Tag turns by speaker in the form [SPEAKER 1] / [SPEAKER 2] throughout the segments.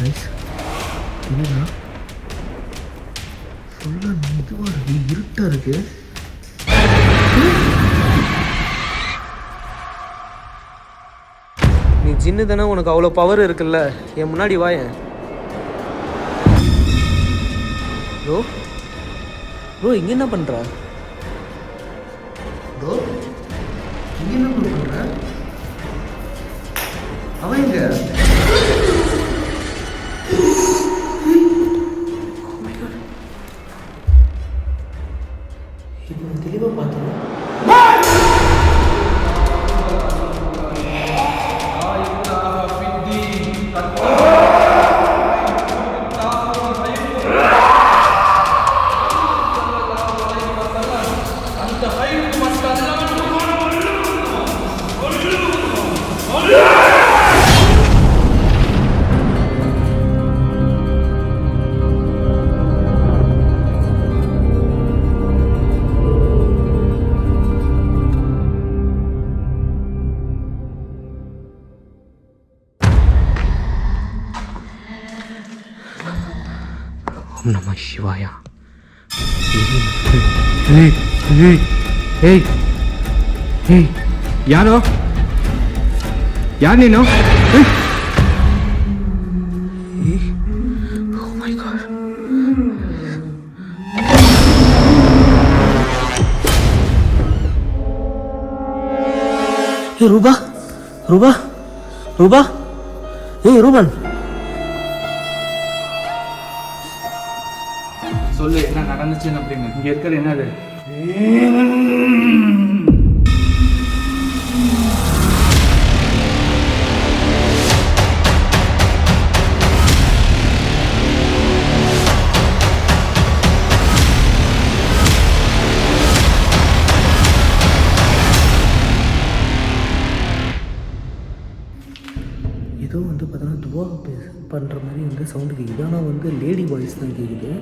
[SPEAKER 1] Guys என்னடா ஃபுல்லாக மெதுவாக இருக்குது, இருட்டாக இருக்குது.
[SPEAKER 2] நீ ஜின்னு தானே, உனக்கு அவ்வளோ பவர் இருக்குல்ல, என் முன்னாடி வாயேன். ப்ரோ ப்ரோ இங்கே என்ன பண்ணுற?
[SPEAKER 1] ப்ரோ இங்கே என்ன பண்ணுற? அவன் எங்க? இப்போ தெளிவாக பார்த்தோம்.
[SPEAKER 2] ஓம் நம சிவாயா. ஏய் ஏய் ஏய் ಏಯ್ ಯಾರು ನೀನು?
[SPEAKER 1] ரூபா ரூபா ரூபா ஏய் ரூபன்,
[SPEAKER 3] சொல்லு என்ன நடந்துச்சுன்னு அப்படின்னு. இங்க இருக்கிற என்னது?
[SPEAKER 1] ஏதோ வந்து பார்த்தோன்னா துவா பண்ணுற மாதிரி வந்து சவுண்டு கேட்குது. ஆனால் வந்து லேடி வாய்ஸ் தான் கேட்குது.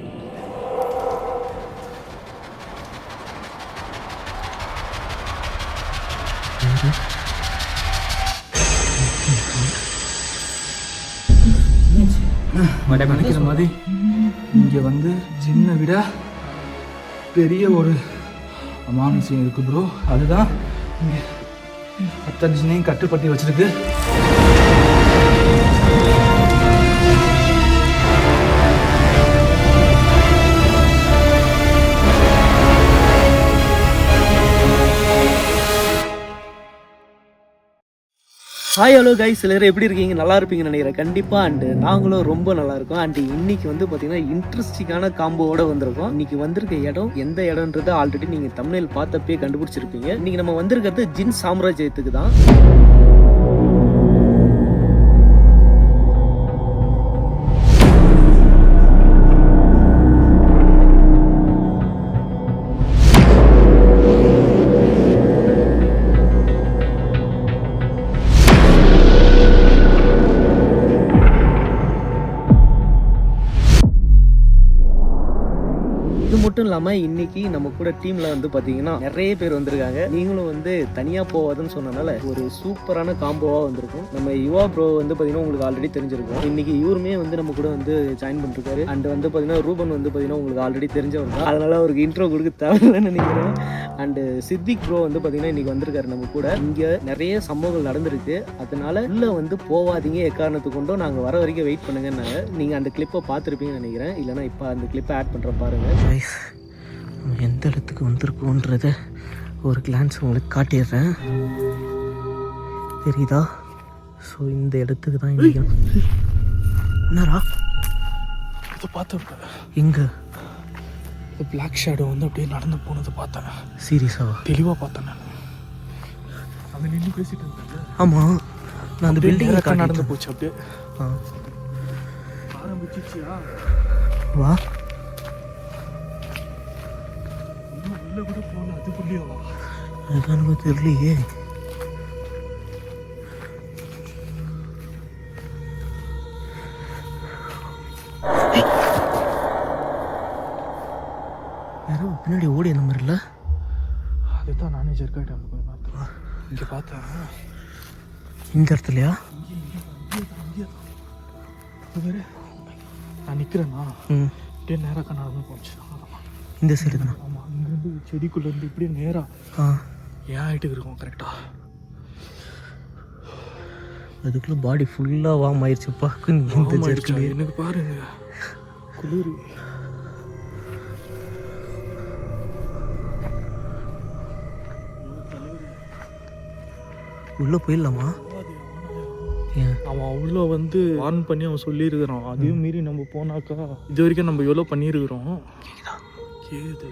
[SPEAKER 3] நினைக்கிற மாதிரி இங்க வந்து ஜின்னை விட பெரிய ஒரு அமானுஷம் இருக்கு ப்ரோ. அதுதான் இங்க 10 ஜின்னையும் கட்டுப்பட்டி வச்சிருக்கு.
[SPEAKER 2] ஹாய் ஹலோ கைஸ், எல்லாரும் எப்படி இருக்கீங்க? நல்லா இருப்பீங்கன்னு நினைக்கிறேன் கண்டிப்பாக. அண்டு நாங்களும் ரொம்ப நல்லா இருக்கோம். அண்டு இன்னைக்கு வந்து பார்த்தீங்கன்னா இன்ட்ரெஸ்டிங்கான காம்போவோட வந்திருக்கோம். இன்னைக்கு வந்திருக்க இடம் எந்த இடம்ன்றது ஆல்ரெடி நீங்கள் தமிழில் பார்த்தப்பே கண்டுபிடிச்சிருப்பீங்க. இன்னைக்கு நம்ம வந்திருக்கிறது ஜின் சாம்ராஜ்யத்துக்கு தான். மட்டும் இல்லாம இன்னைக்கு நம்ம கூட டீம்ல வந்து பாத்தீங்கன்னா நிறைய பேர் வந்திருக்காங்க. நீங்களும் வந்து தனியா போவாதுன்னு சொன்னனால ஒரு சூப்பரான காம்போவா வந்திருக்கும். நம்ம யுவா ப்ரோ வந்து பாத்தீங்கன்னா உங்களுக்கு ஆல்ரெடி தெரிஞ்சிருக்கும். இன்னைக்கு இவருமே வந்து நம்ம கூட வந்து ஜாயின் பண்ணிருக்காரு. அண்ட் வந்து பாத்தீங்கன்னா ரூபன் வந்து பாத்தீங்கன்னா உங்களுக்கு ஆல்ரெடி தெரிஞ்சவர் தான், அதனால அவருக்கு இன்ட்ரோ கொடுக்க தேவையில்லைன்னு நினைக்கிறேன். அண்ட் சித்திக் ப்ரோ வந்து பாத்தீங்கன்னா இன்னைக்கு வந்திருக்காரு நம்ம கூட. இங்க நிறைய சம்பவங்கள் நடந்திருக்கு, அதனால உள்ள வந்து போவாதீங்க, எக்காரணத்துக்கு கொண்டும் நாங்க வர வரைக்கும் வெயிட் பண்ணுங்கன்னாங்க. நீங்க அந்த கிளிப்பை பார்த்துருப்பீங்கன்னு நினைக்கிறேன். இல்லைன்னா இப்போ அந்த கிளிப்பை ஆட் பண்ற பாருங்க. நம்ம எந்த இடத்துக்கு வந்திருக்கோன்றத ஒரு கிளான்ஸ் உங்களுக்கு காட்டிடுறேன், தெரியுதா? ஸோ இந்த இடத்துக்கு தான் இன்னைக்கு. என்னடா
[SPEAKER 3] அதை பார்த்து
[SPEAKER 2] எங்க
[SPEAKER 3] பிளாக் ஷேடோ வந்து அப்படியே நடந்து போனதை பார்த்தேன்.
[SPEAKER 2] சீரியஸாவா?
[SPEAKER 3] தெளிவாக பார்த்தேன் நான். அவன் நின்று பேசிட்டு இருந்தாங்க.
[SPEAKER 2] ஆமாம், நான் அந்த பில்டிங்கில்
[SPEAKER 3] நடந்து போச்சு அப்படியே.
[SPEAKER 2] ஆரம்பிச்சிச்சியா? வா,
[SPEAKER 3] உள்ள கூட போகல, அதுக்குள்ளேயேவா?
[SPEAKER 2] எனக்கு தெரியலையே. யாரோ பின்னாடி ஓடி அந்த மாதிரி இல்லை?
[SPEAKER 3] அதுதான் நானே ஜெர்காயிட்டு அங்கே போய் பார்த்தேன். இங்கே பார்த்தேன்.
[SPEAKER 2] இந்த இடத்துலையா?
[SPEAKER 3] வேறு நான் நிற்கிறேன்னா
[SPEAKER 1] ம்
[SPEAKER 3] அப்படியே நேராக நடந்து போச்சு.
[SPEAKER 1] இந்த சைடு தானே?
[SPEAKER 3] ஆமாம், இங்கேருந்து செடிக்குள்ளேருந்து இப்படியே நேராக
[SPEAKER 1] ஆ
[SPEAKER 3] ஏன் ஹைட்டுக்கு இருக்கும் கரெக்டாக.
[SPEAKER 1] அதுக்குள்ளே பாடி ஃபுல்லாக வார்ம் ஆயிடுச்சுப்பா. இந்த ஜெர்க்கில்
[SPEAKER 3] எனக்கு பாருங்க குளிர்.
[SPEAKER 1] உள்ளே போயிடலாமா? ஏன்?
[SPEAKER 3] அவன் அவ்வளோ வந்து வார்ன் பண்ணி அவன் சொல்லியிருக்கிறான். அதையும் மீறி நம்ம போனாக்கா இது வரைக்கும் நம்ம எவ்வளோ பண்ணியிருக்கிறோம். கேது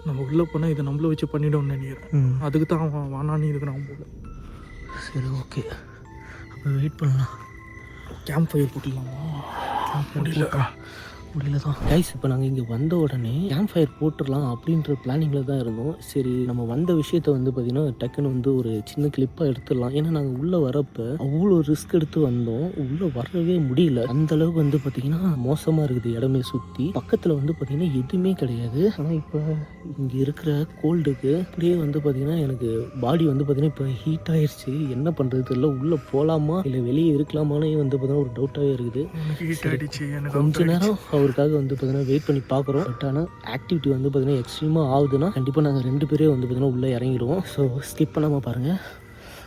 [SPEAKER 3] நம்ம உள்ளே போனால் இதை நம்மள வச்சு பண்ணிவிடணும்னு நினைக்கிறேன். அதுக்கு தான் அவன் வானான்னு இருக்கிறான் போல.
[SPEAKER 1] சரி ஓகே, அப்போ வெயிட் பண்ணலாம்.
[SPEAKER 3] கேம்ப் ஃபயர் போட்டுடலாமா?
[SPEAKER 1] முடியல தான் கைஸ். இப்போ நாங்கள் இங்கே வந்த உடனே கேம்ப் ஃபயர் போட்டுடலாம் அப்படின்ற பிளானிங்கில் தான் இருந்தோம். சரி நம்ம வந்த விஷயத்த வந்து பார்த்திங்கன்னா டக்குன்னு வந்து ஒரு சின்ன கிளிப்பாக எடுத்துடலாம். ஏன்னா நாங்கள் உள்ளே வரப்போ அவ்வளோ ரிஸ்க் எடுத்து வந்தோம், உள்ளே வரவே முடியல. அந்த அளவுக்கு வந்து பார்த்திங்கன்னா மோசமாக இருக்குது இடமே. சுற்றி பக்கத்தில் வந்து பார்த்திங்கன்னா எதுவுமே கிடையாது. ஆனால் இப்போ இங்கே இருக்கிற கோல்டுக்கு அப்படியே வந்து பார்த்திங்கன்னா எனக்கு பாடி வந்து பார்த்திங்கன்னா இப்போ ஹீட் ஆயிடுச்சு. என்ன பண்ணுறது தெரியல. உள்ளே போகலாமா இல்லை வெளியே இருக்கலாமானே வந்து பார்த்திங்கன்னா ஒரு டவுட்டாகவே இருக்குது. கொஞ்ச நேரம் அவருக்காக வந்து பார்த்தீங்கன்னா வெயிட் பண்ணி பார்க்குறோம். பட் ஆனால் ஆக்டிவிட்டி வந்து பார்த்தீங்கன்னா எக்ஸ்ட்ரீமாக ஆகுதுன்னா கண்டிப்பாக நாங்கள் 2 பேரே வந்து பார்த்தீங்கன்னா உள்ளே இறங்கிடுவோம். ஸோ ஸ்கிப் பண்ணாமல் பாருங்கள்.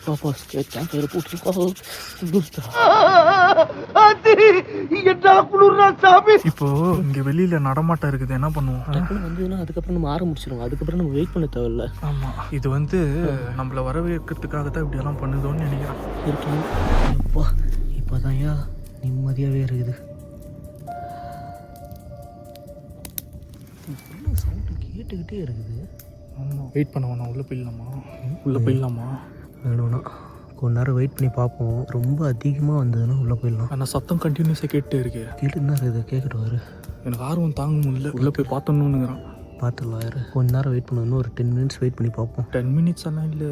[SPEAKER 1] பாப்பா கேம்ப் ஃபயர் போட்டுருக்கோம்.
[SPEAKER 3] இப்போ இங்கே வெளியில் நடமாட்டம் இருக்குது, என்ன பண்ணுவோம்?
[SPEAKER 1] டக்குன்னு வந்ததுன்னா அதுக்கப்புறம் நம்ம ஆரம்பிச்சிடுவோம். அதுக்கப்புறம் நம்ம வெயிட் பண்ண தேவையில்ல.
[SPEAKER 3] ஆமாம், இது வந்து நம்மளை வரவேற்கிறதுக்காக தான் இப்படியெல்லாம் பண்ணுதோன்னு நினைக்கிறேன்.
[SPEAKER 1] இருக்கலாம். அப்பா இப்போ தான் நிம்மதியாகவே இருக்குது. சவுண்டு கேட்டுக்கிட்டே இருக்குது.
[SPEAKER 3] ஆமாம், வெயிட் பண்ணுவோம். நான் உள்ளே போயிடலாமா? உள்ளே போயிடலாமா?
[SPEAKER 1] வேணும்னா கொஞ்ச நேரம் வெயிட் பண்ணி பார்ப்போம். ரொம்ப அதிகமாக வந்ததுன்னா உள்ளே போயிடலாம்.
[SPEAKER 3] ஆனால் சத்தம் கண்டினியூஸாக கேட்டு இருக்கு.
[SPEAKER 1] கேட்டுன்னு தான் இருக்குது. கேட்குறாரு.
[SPEAKER 3] எனக்கு ஆர்வம் தாங்க முடியல. உள்ளே போய் பார்த்தோன்னுங்கிறான்.
[SPEAKER 1] பார்த்துடலாம். கொஞ்ச நேரம் வெயிட் பண்ணணும். இன்னும் ஒரு 10 மினிட்ஸ் வெயிட் பண்ணி பார்ப்போம்.
[SPEAKER 3] 10 மினிட்ஸ் எல்லாம் இல்லை,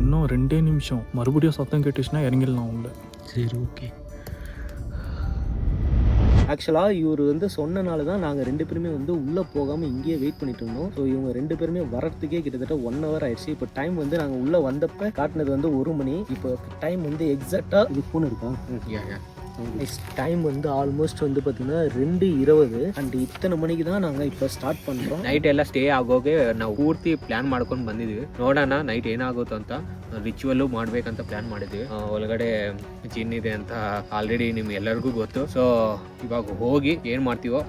[SPEAKER 3] இன்னும் 2 நிமிஷம். மறுபடியும் சத்தம் கேட்டுச்சுன்னா இறங்கிடலாம் உள்ள.
[SPEAKER 1] சரி ஓகே.
[SPEAKER 2] ஆக்சுவலாக இவர் வந்து சொன்னனால தான் நாங்கள் 2 பேருமே வந்து உள்ளே போகாமல் இங்கேயே வெயிட் பண்ணிட்டு இருந்தோம். ஸோ இவங்க 2 பேருமே வரத்துக்கே கிட்டத்தட்ட 1 hour ஆயிடுச்சு. இப்போ டைம் வந்து நாங்கள் உள்ளே வந்தப்போ காட்டினது வந்து 1 மணி. இப்போ டைம் வந்து எக்ஸாக்டாக இது ஃபோன் இருக்கா? டைம் வந்து ಆಲ್ಮೋಸ್ಟ್ வந்து பார்த்தீங்கன்னா 2:20 அண்ட் ಇತ್ತನ ಮಣಿಗೆ தான் நாங்கள் இப்போ ಸ್ಟಾರ್ಟ್ பண்ணுறோம்.
[SPEAKER 4] ನೈಟ್ ಎಲ್ಲ ಸ್ಟೇ ಆಗೋಗೆ ನಾವು ಪೂರ್ತಿ ಪ್ಲಾನ್ ಮಾಡ್ಕೊಂಡು ಬಂದಿದ್ವಿ. ನೋಡೋಣ ನೈಟ್ ಏನಾಗುತ್ತೋ ಅಂತ. ರಿಚುವಲ್ಲು ಮಾಡ್ಬೇಕಂತ ಪ್ಲಾನ್ ಮಾಡಿದ್ವಿ. ಒಳಗಡೆ ಜಿನ್ ಇದೆ ಅಂತ ಆಲ್ರೆಡಿ ನಿಮ್ಗೆ ಎಲ್ಲರಿಗೂ ಗೊತ್ತು. ಸೊ ಇವಾಗ ಹೋಗಿ ಏನು ಮಾಡ್ತೀವೋ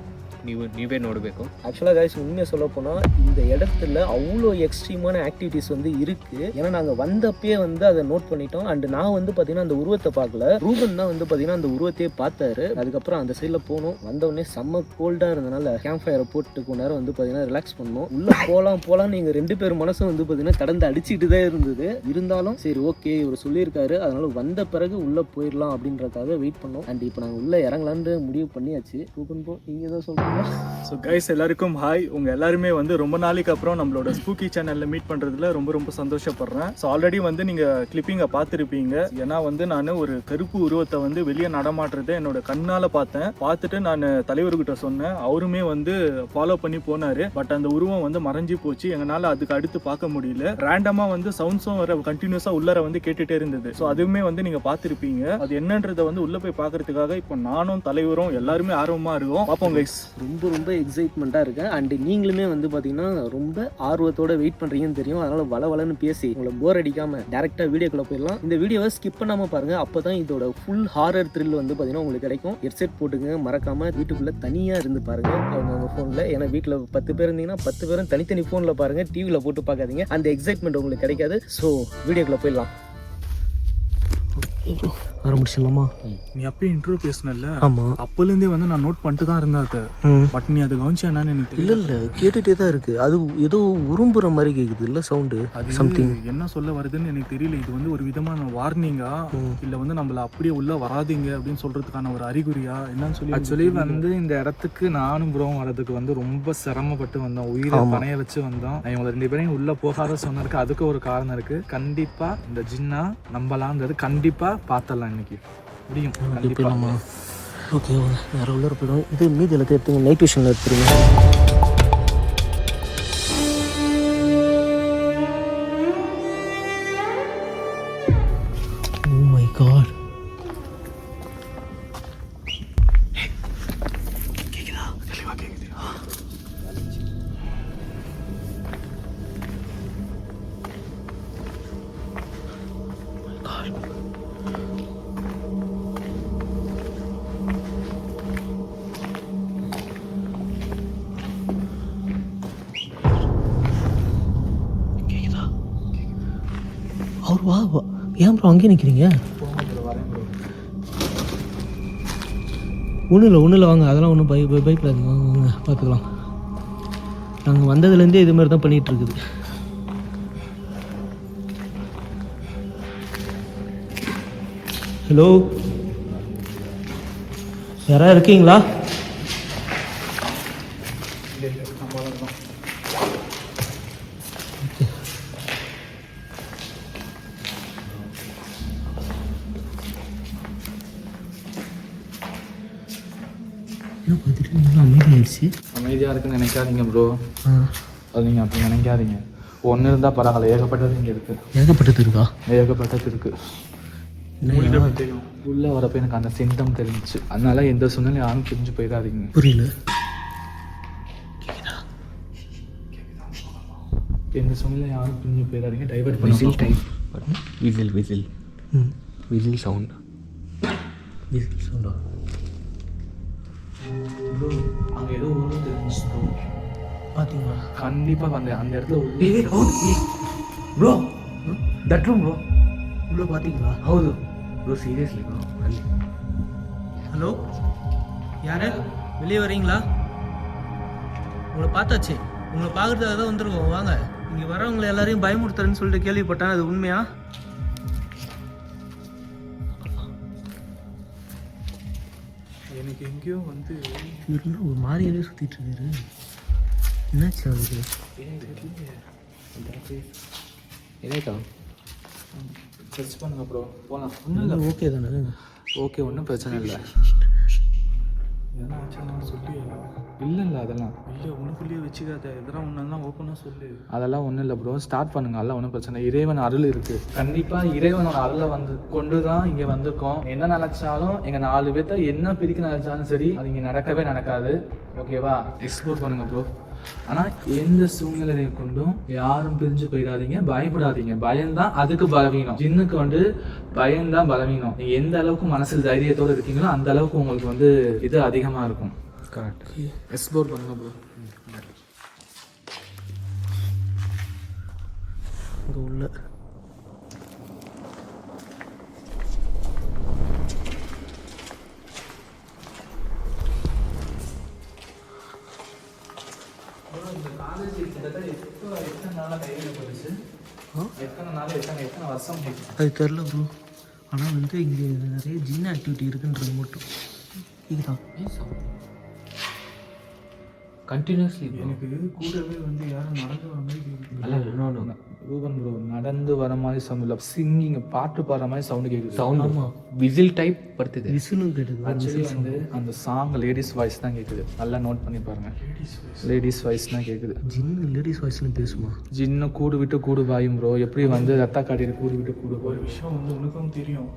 [SPEAKER 4] நீவே ನೋಡಬೇಕು.
[SPEAKER 2] ஆக்சுவலாக கைஸ் உண்மையை சொல்ல போனால் இந்த இடத்துல அவ்வளோ எக்ஸ்ட்ரீமான ஆக்டிவிட்டிஸ் வந்து இருக்குது. ஏன்னா நாங்கள் வந்தப்பே வந்து அதை நோட் பண்ணிட்டோம். அண்ட் நான் வந்து பார்த்தீங்கன்னா அந்த உருவத்தை பார்க்கல, ரூபன் தான் வந்து பார்த்தீங்கன்னா அந்த உருவத்தையே பார்த்தாரு. அதுக்கப்புறம் அந்த சைடில் போனோம். வந்தவுடனே செம்ம கோல்டாக இருந்தனால கேம்ப் ஃபயரை போட்டு கொஞ்ச நேரம் வந்து பார்த்தீங்கன்னா ரிலாக்ஸ் பண்ணோம். உள்ளே போகலாம் நீங்கள் 2 பேர் மனசும் வந்து பார்த்தீங்கன்னா கடந்து அடிச்சுட்டு தான் இருந்தது. இருந்தாலும் சரி ஓகே இவர் சொல்லியிருக்காரு, அதனால வந்த பிறகு உள்ளே போயிடலாம் அப்படின்றதுக்காக வெயிட் பண்ணோம். அண்ட் இப்போ நாங்கள் உள்ளே இறங்கலான்னு முடிவு பண்ணியாச்சு. ரூபன் போ நீங்கள் தான் சொல்கிறீங்க.
[SPEAKER 3] ஸோ கைஸ் எல்லாருக்கும் ஹாய். உங்கள் எல்லாருமே வந்து ரொம்ப நாளைக்கு அப்புறம் நம்மளோட ஸ்பூக்கி சேனலில் மீட் பண்ணுறதுல ரொம்ப சந்தோஷப்படுறேன். ஸோ ஆல்ரெடி வந்து நீங்கள் கிளிப்பிங்கை பார்த்துருப்பீங்க. ஏன்னா வந்து நான் ஒரு கருப்பு உருவத்தை வந்து வெளியே நடமாட்டுறதை என்னோட கண்ணால் பார்த்துட்டு நான் தலைவர்கிட்ட சொன்னேன். அவருமே வந்து ஃபாலோ பண்ணி போனார். பட் அந்த உருவம் வந்து மறைஞ்சி போச்சு. எங்களால் அதுக்கு அடுத்து பார்க்க முடியல. ரேண்டமாக வந்து சவுண்ட்ஸும் வர கண்டினியூஸாக உள்ளார வந்து கேட்டுகிட்டே இருந்தது. ஸோ அதுவுமே வந்து நீங்கள் பார்த்துருப்பீங்க. அது என்னன்றதை வந்து உள்ளே போய் பார்க்கறதுக்காக இப்போ நானும் தலைவரும் எல்லாருமே ஆர்வமாக இருக்கோம். பார்ப்போம் கைஸ்.
[SPEAKER 2] ரொம்ப எக்ஸைட்மெண்ட்டாக இருக்கேன். அண்ட் நீங்களுமே வந்து பார்த்தீங்கன்னா ரொம்ப ஆர்வத்தோட வெயிட் பண்ணுறீங்கன்னு தெரியும். அதனால் வளவலன்னு பேசி உங்களை போர் அடிக்காமல் டேரெக்டாக வீடியோக்குள்ளே போயிடலாம். இந்த வீடியோவை ஸ்கிப் பண்ணாமல் பாருங்கள். அப்போ தான் இதோட ஃபுல் ஹாரர் த்ரில் வந்து பார்த்தீங்கன்னா உங்களுக்கு கிடைக்கும். ஹெட்செட் போட்டுங்க, மறக்காமல் வீட்டுக்குள்ளே தனியாக இருந்து பாருங்கள் அவங்க ஃபோனில். ஏன்னா வீட்டில் 10 பேர் இருந்தீங்கன்னா 10 பேரும் தனித்தனி ஃபோனில் பாருங்கள், டிவியில் போட்டு பார்க்காதீங்க. அந்த எக்ஸைட்மெண்ட் உங்களுக்கு கிடைக்காது. ஸோ வீடியோக்குள்ளே போயிடலாம்.
[SPEAKER 1] ஆரம்பிச்சிடலாமா?
[SPEAKER 3] நீ அப்பயே இன்டர்வியூ பேசினல,
[SPEAKER 1] ஆமாம்.
[SPEAKER 3] அப்போலேருந்தே வந்து நான் நோட் பண்ணிட்டு தான் இருந்தேன் அதை. பட் நீ அதை கவனிச்சா என்னன்னு எனக்கு
[SPEAKER 1] இல்லை கேட்டுகிட்டே தான் இருக்குது. அது ஏதோ உரும்புற மாதிரி கேட்குது இல்லை சவுண்டு.
[SPEAKER 3] அது
[SPEAKER 1] சம்திங்
[SPEAKER 3] என்ன சொல்ல வருதுன்னு எனக்கு தெரியல. இது வந்து ஒரு விதமான வார்னிங்கா இல்லை வந்து நம்மள அப்படியே உள்ள வராதிங்க அப்படின்னு சொல்றதுக்கான ஒரு அறிகுறியா என்னன்னு சொல்லி.
[SPEAKER 5] ஆக்சுவலி வந்து இந்த இடத்துக்கு நானும் ப்ரோவும் வரதுக்கு வந்து ரொம்ப சிரமப்பட்டு வந்தோம். உயிரை பணைய வச்சு வந்தோம். இவங்க 2 பேரையும் உள்ள போகாத சொன்னதுக்கு அதுக்கு ஒரு காரணம் இருக்கு. கண்டிப்பா இந்த ஜின்னா நம்பலாம்ன்றது கண்டிப்பா பார்த்தலாம். இன்னைக்கு முடியும் கண்டிப்பா.
[SPEAKER 1] ஓகே வேறு உள்ள போயிடும். இது மீதி எல்லாத்தையும் எடுத்துங்க, நைட் விஷனில் எடுத்துருங்க. Oh my God. ஏன் ப்ரோ அங்கேயே நிற்கிறீங்க?
[SPEAKER 5] போங்க ப்ரோ, வரேன் ப்ரோ.
[SPEAKER 1] ஒன்றும் இல்லை வாங்க, அதெல்லாம் ஒன்றும் பயப்படாதீங்க, வாங்க பார்த்துக்கலாம். நாங்கள் வந்ததுலேருந்தே இது மாதிரி தான் பண்ணிகிட்டு இருக்குது. ஹலோ, யாராவது இருக்கீங்களா? என்ன பார்த்துட்டு நல்லா அமைதியாயிடுச்சு.
[SPEAKER 5] அமைதியாக இருக்குன்னு நினைக்காதீங்க ப்ரோ.
[SPEAKER 1] ஆ,
[SPEAKER 5] அது நீங்கள் அப்படி நினைக்காதீங்க. ஒன்று இருந்தால் பரவாயில்ல, ஏகப்பட்டது இங்கே இருக்குது.
[SPEAKER 1] ஏகப்பட்டது இருக்கா?
[SPEAKER 5] ஏகப்பட்டது இருக்குது. தெரியும் உள்ளே வரப்போ எனக்கு அந்த சிம்டம் தெரிஞ்சிச்சு. அதனால எந்த சூழ்நிலையும் யாரும் பிரிஞ்சு போயிடாதீங்க.
[SPEAKER 1] புரியல.
[SPEAKER 5] எந்த சூழ்நிலையும் யாரும் பிரிஞ்சு போயிடாதீங்க. டைவர்ட்
[SPEAKER 4] விசில்
[SPEAKER 5] பண்ணி
[SPEAKER 4] டைப் விசில்
[SPEAKER 1] ம்,
[SPEAKER 4] விசில் சவுண்ட்.
[SPEAKER 1] விசில் சவுண்டா?
[SPEAKER 5] ப்ரோ அங்கே ஏதோ ஒன்று தெரிஞ்சு ப்ரோ.
[SPEAKER 1] பார்த்தீங்களா?
[SPEAKER 5] கண்டிப்பாக அந்த இடத்துல ப்ரோ தட் ரூம் ப்ரோ.
[SPEAKER 1] உள்ளே பார்த்தீங்களா?
[SPEAKER 4] ಹೌದು ಬ್ರೋ, ಸೀರಿಯಸ್ಲಿ ಬ್ರೋ, ಅಲ್ಲಿ.
[SPEAKER 1] ஹலோ, யாரு வெளியே வரீங்களா? உங்களை பார்த்தாச்சு. உங்களை பார்க்குறதுக்காக தான் வந்துருக்கோம், வாங்க. இங்கே வரவங்களை எல்லாரையும் பயமுறுத்துறேன்னு சொல்லிட்டு கேள்விப்பட்டேன், அது உண்மையா?
[SPEAKER 5] எனக்கு எங்கேயோ வந்து
[SPEAKER 1] இவரு ஒரு மாதிரியாவே சுற்றிட்டு இருக்காரு. என்னாச்சு அவருக்கு?
[SPEAKER 4] ಏನಾಯ್ತಾ?
[SPEAKER 5] சர்ச் பண்ணுங்க ப்ரோ, போகலாம்.
[SPEAKER 1] ஒன்றும் இல்லை, ஓகே தானே?
[SPEAKER 5] ஓகே, ஒன்றும் பிரச்சனை இல்லை. எதனா ஆச்சுன்னா சொல்லி. இல்லை அதெல்லாம் இல்லை, உனக்குள்ளேயே வச்சுக்காத. எதனா ஒன்றெல்லாம் ஓப்பனாக சொல்லு. அதெல்லாம் ஒன்றும் இல்லை ப்ரோ, ஸ்டார்ட் பண்ணுங்க. அதெல்லாம் ஒன்றும் பிரச்சனை. இறைவன் அருள் இருக்குது. கண்டிப்பாக இறைவனோட அருளை வந்து கொண்டு தான் இங்கே வந்திருக்கோம். என்ன நினச்சாலும் எங்கள் 4 பேர்த்த என்ன பிரிக்க நினச்சாலும் சரி, அது இங்கே நடக்கவே நடக்காது. ஓகேவா? எக்ஸ்ப்ளோர் பண்ணுங்க ப்ரோ. ஆனால் எந்த சூழ்நிலையை கொண்டும் யாரும் பிரிஞ்சு போயிடாதீங்க, பயப்படாதீங்க. பயம்தான் அதுக்கு பலவீனம். ஜின்னுக்கு வந்து பயம்தான் பலவீனம். நீங்கள் எந்த அளவுக்கு மனசில் தைரியத்தோடு இருக்கீங்களோ அந்த அளவுக்கு உங்களுக்கு வந்து இது அதிகமாக இருக்கும்.
[SPEAKER 4] ಕರೆಕ್ಟ್.
[SPEAKER 5] எக்ஸ்ப்ளோர் பண்ணுங்க ப்ரோ.
[SPEAKER 1] இங்கே உள்ள
[SPEAKER 5] எத்தனை வருஷம்
[SPEAKER 1] அது தெரில ப்ரோ. ஆனால் வந்து இங்கே நிறைய ஜின் ஆக்டிவிட்டி இருக்குன்றது மட்டும் இதுதான்.
[SPEAKER 4] ಕಂಟಿನ್ಯೂಸ್ಲಿ
[SPEAKER 5] எனக்கு கூடவே வந்து யாரும் நடந்து வர மாதிரி
[SPEAKER 4] ಅಲ್ಲ ನೋಡು
[SPEAKER 5] ரூபன் ப்ரோ நடந்து வர மாதிரி சவுண்ட் இல்லை, சிங்கிங் பாட்டு பாடுற மாதிரி சவுண்டு கேட்குது.
[SPEAKER 4] ಸೌಂಡ್ ವಿಸಿಲ್ ಟೈಪ್ ಬರ್ತಿದೆ.
[SPEAKER 1] விசிலும் கேட்டது.
[SPEAKER 5] ஆக்சுவலி வந்து அந்த சாங் லேடிஸ் வாய்ஸ் தான் கேட்குது. நல்லா நோட் பண்ணி பாருங்க, லேடிஸ் வாய்ஸ் தான் கேட்குது.
[SPEAKER 1] ஜின்னு லேடிஸ் வாய்ஸ்னு பேசுமா?
[SPEAKER 5] ஜின்னு கூடு விட்டு கூடு பாயும் ப்ரோ. எப்படி வந்து ரத்த காட்டியில் கூடு விட்டு கூடு ஒரு விஷயம் வந்து உனக்கும் தெரியும்.